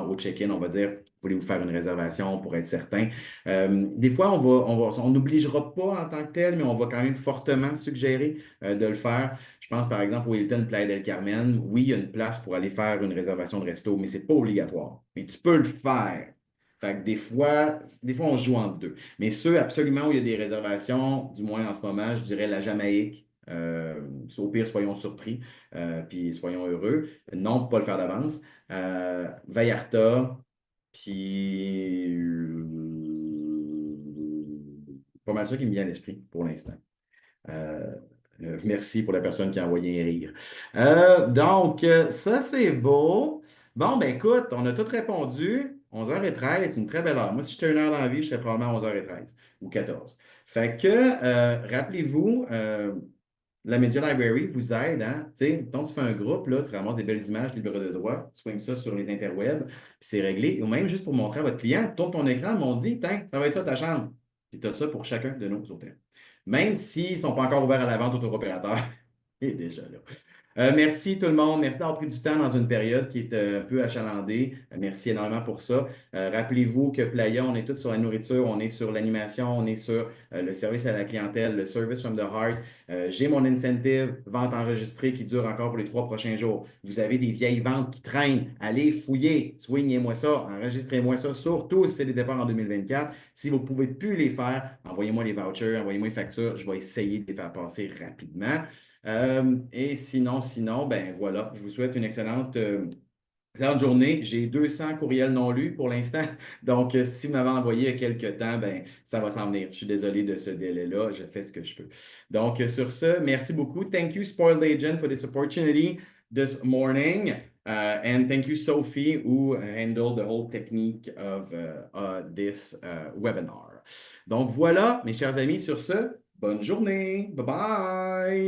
au check-in, on va dire, voulez-vous faire une réservation pour être certain. Des fois, on n'obligera pas en tant que tel, mais on va quand même fortement suggérer de le faire. Je pense par exemple au Hilton Playa del Carmen. Oui, il y a une place pour aller faire une réservation de resto, mais ce n'est pas obligatoire. Mais tu peux le faire. Fait que des fois, on se joue entre deux. Mais ceux absolument où il y a des réservations, du moins en ce moment, je dirais la Jamaïque. Au pire, soyons surpris, puis soyons heureux. Non, pas le faire d'avance. Vallarta, puis pas mal ça qui me vient à l'esprit pour l'instant. Euh, Merci pour la personne qui a envoyé un rire. Ça, c'est beau. Bon, ben écoute, on a tout répondu. 11h13, c'est une très belle heure. Moi, si j'étais une heure dans la vie, je serais probablement à 11h13 ou 14. Fait que, rappelez-vous, la Media Library vous aide, hein? Tu sais, quand tu fais un groupe, là, tu ramasses des belles images libres de droit, tu swings ça sur les interwebs, puis c'est réglé. Ou même juste pour montrer à votre client, tourne ton écran, ils m'ont dit, tiens, ça va être ça ta chambre. Puis tu as ça pour chacun de nos hôtels. Même s'ils ne sont pas encore ouverts à la vente au tour opérateur, il est déjà là. Merci tout le monde. Merci d'avoir pris du temps dans une période qui est un peu achalandée. Merci énormément pour ça. Rappelez-vous que Playa, on est tous sur la nourriture, on est sur l'animation, on est sur le service à la clientèle, le service from the heart. J'ai mon incentive vente enregistrée qui dure encore pour les 3 prochains jours. Vous avez des vieilles ventes qui traînent. Allez fouiller, swingez-moi ça, enregistrez-moi ça, surtout si c'est des départs en 2024. Si vous ne pouvez plus les faire, envoyez-moi les vouchers, envoyez-moi les factures. Je vais essayer de les faire passer rapidement. Et sinon, ben voilà, je vous souhaite une excellente journée. J'ai 200 courriels non lus pour l'instant. Donc, si vous m'avez envoyé il y a quelques temps, ben, ça va s'en venir. Je suis désolé de ce délai-là. Je fais ce que je peux. Donc, sur ce, merci beaucoup. Thank you, Spoiled Agent, for this opportunity this morning. And thank you, Sophie, who handled the whole technique of this webinar. Donc, voilà, mes chers amis, sur ce, bonne journée. Bye bye.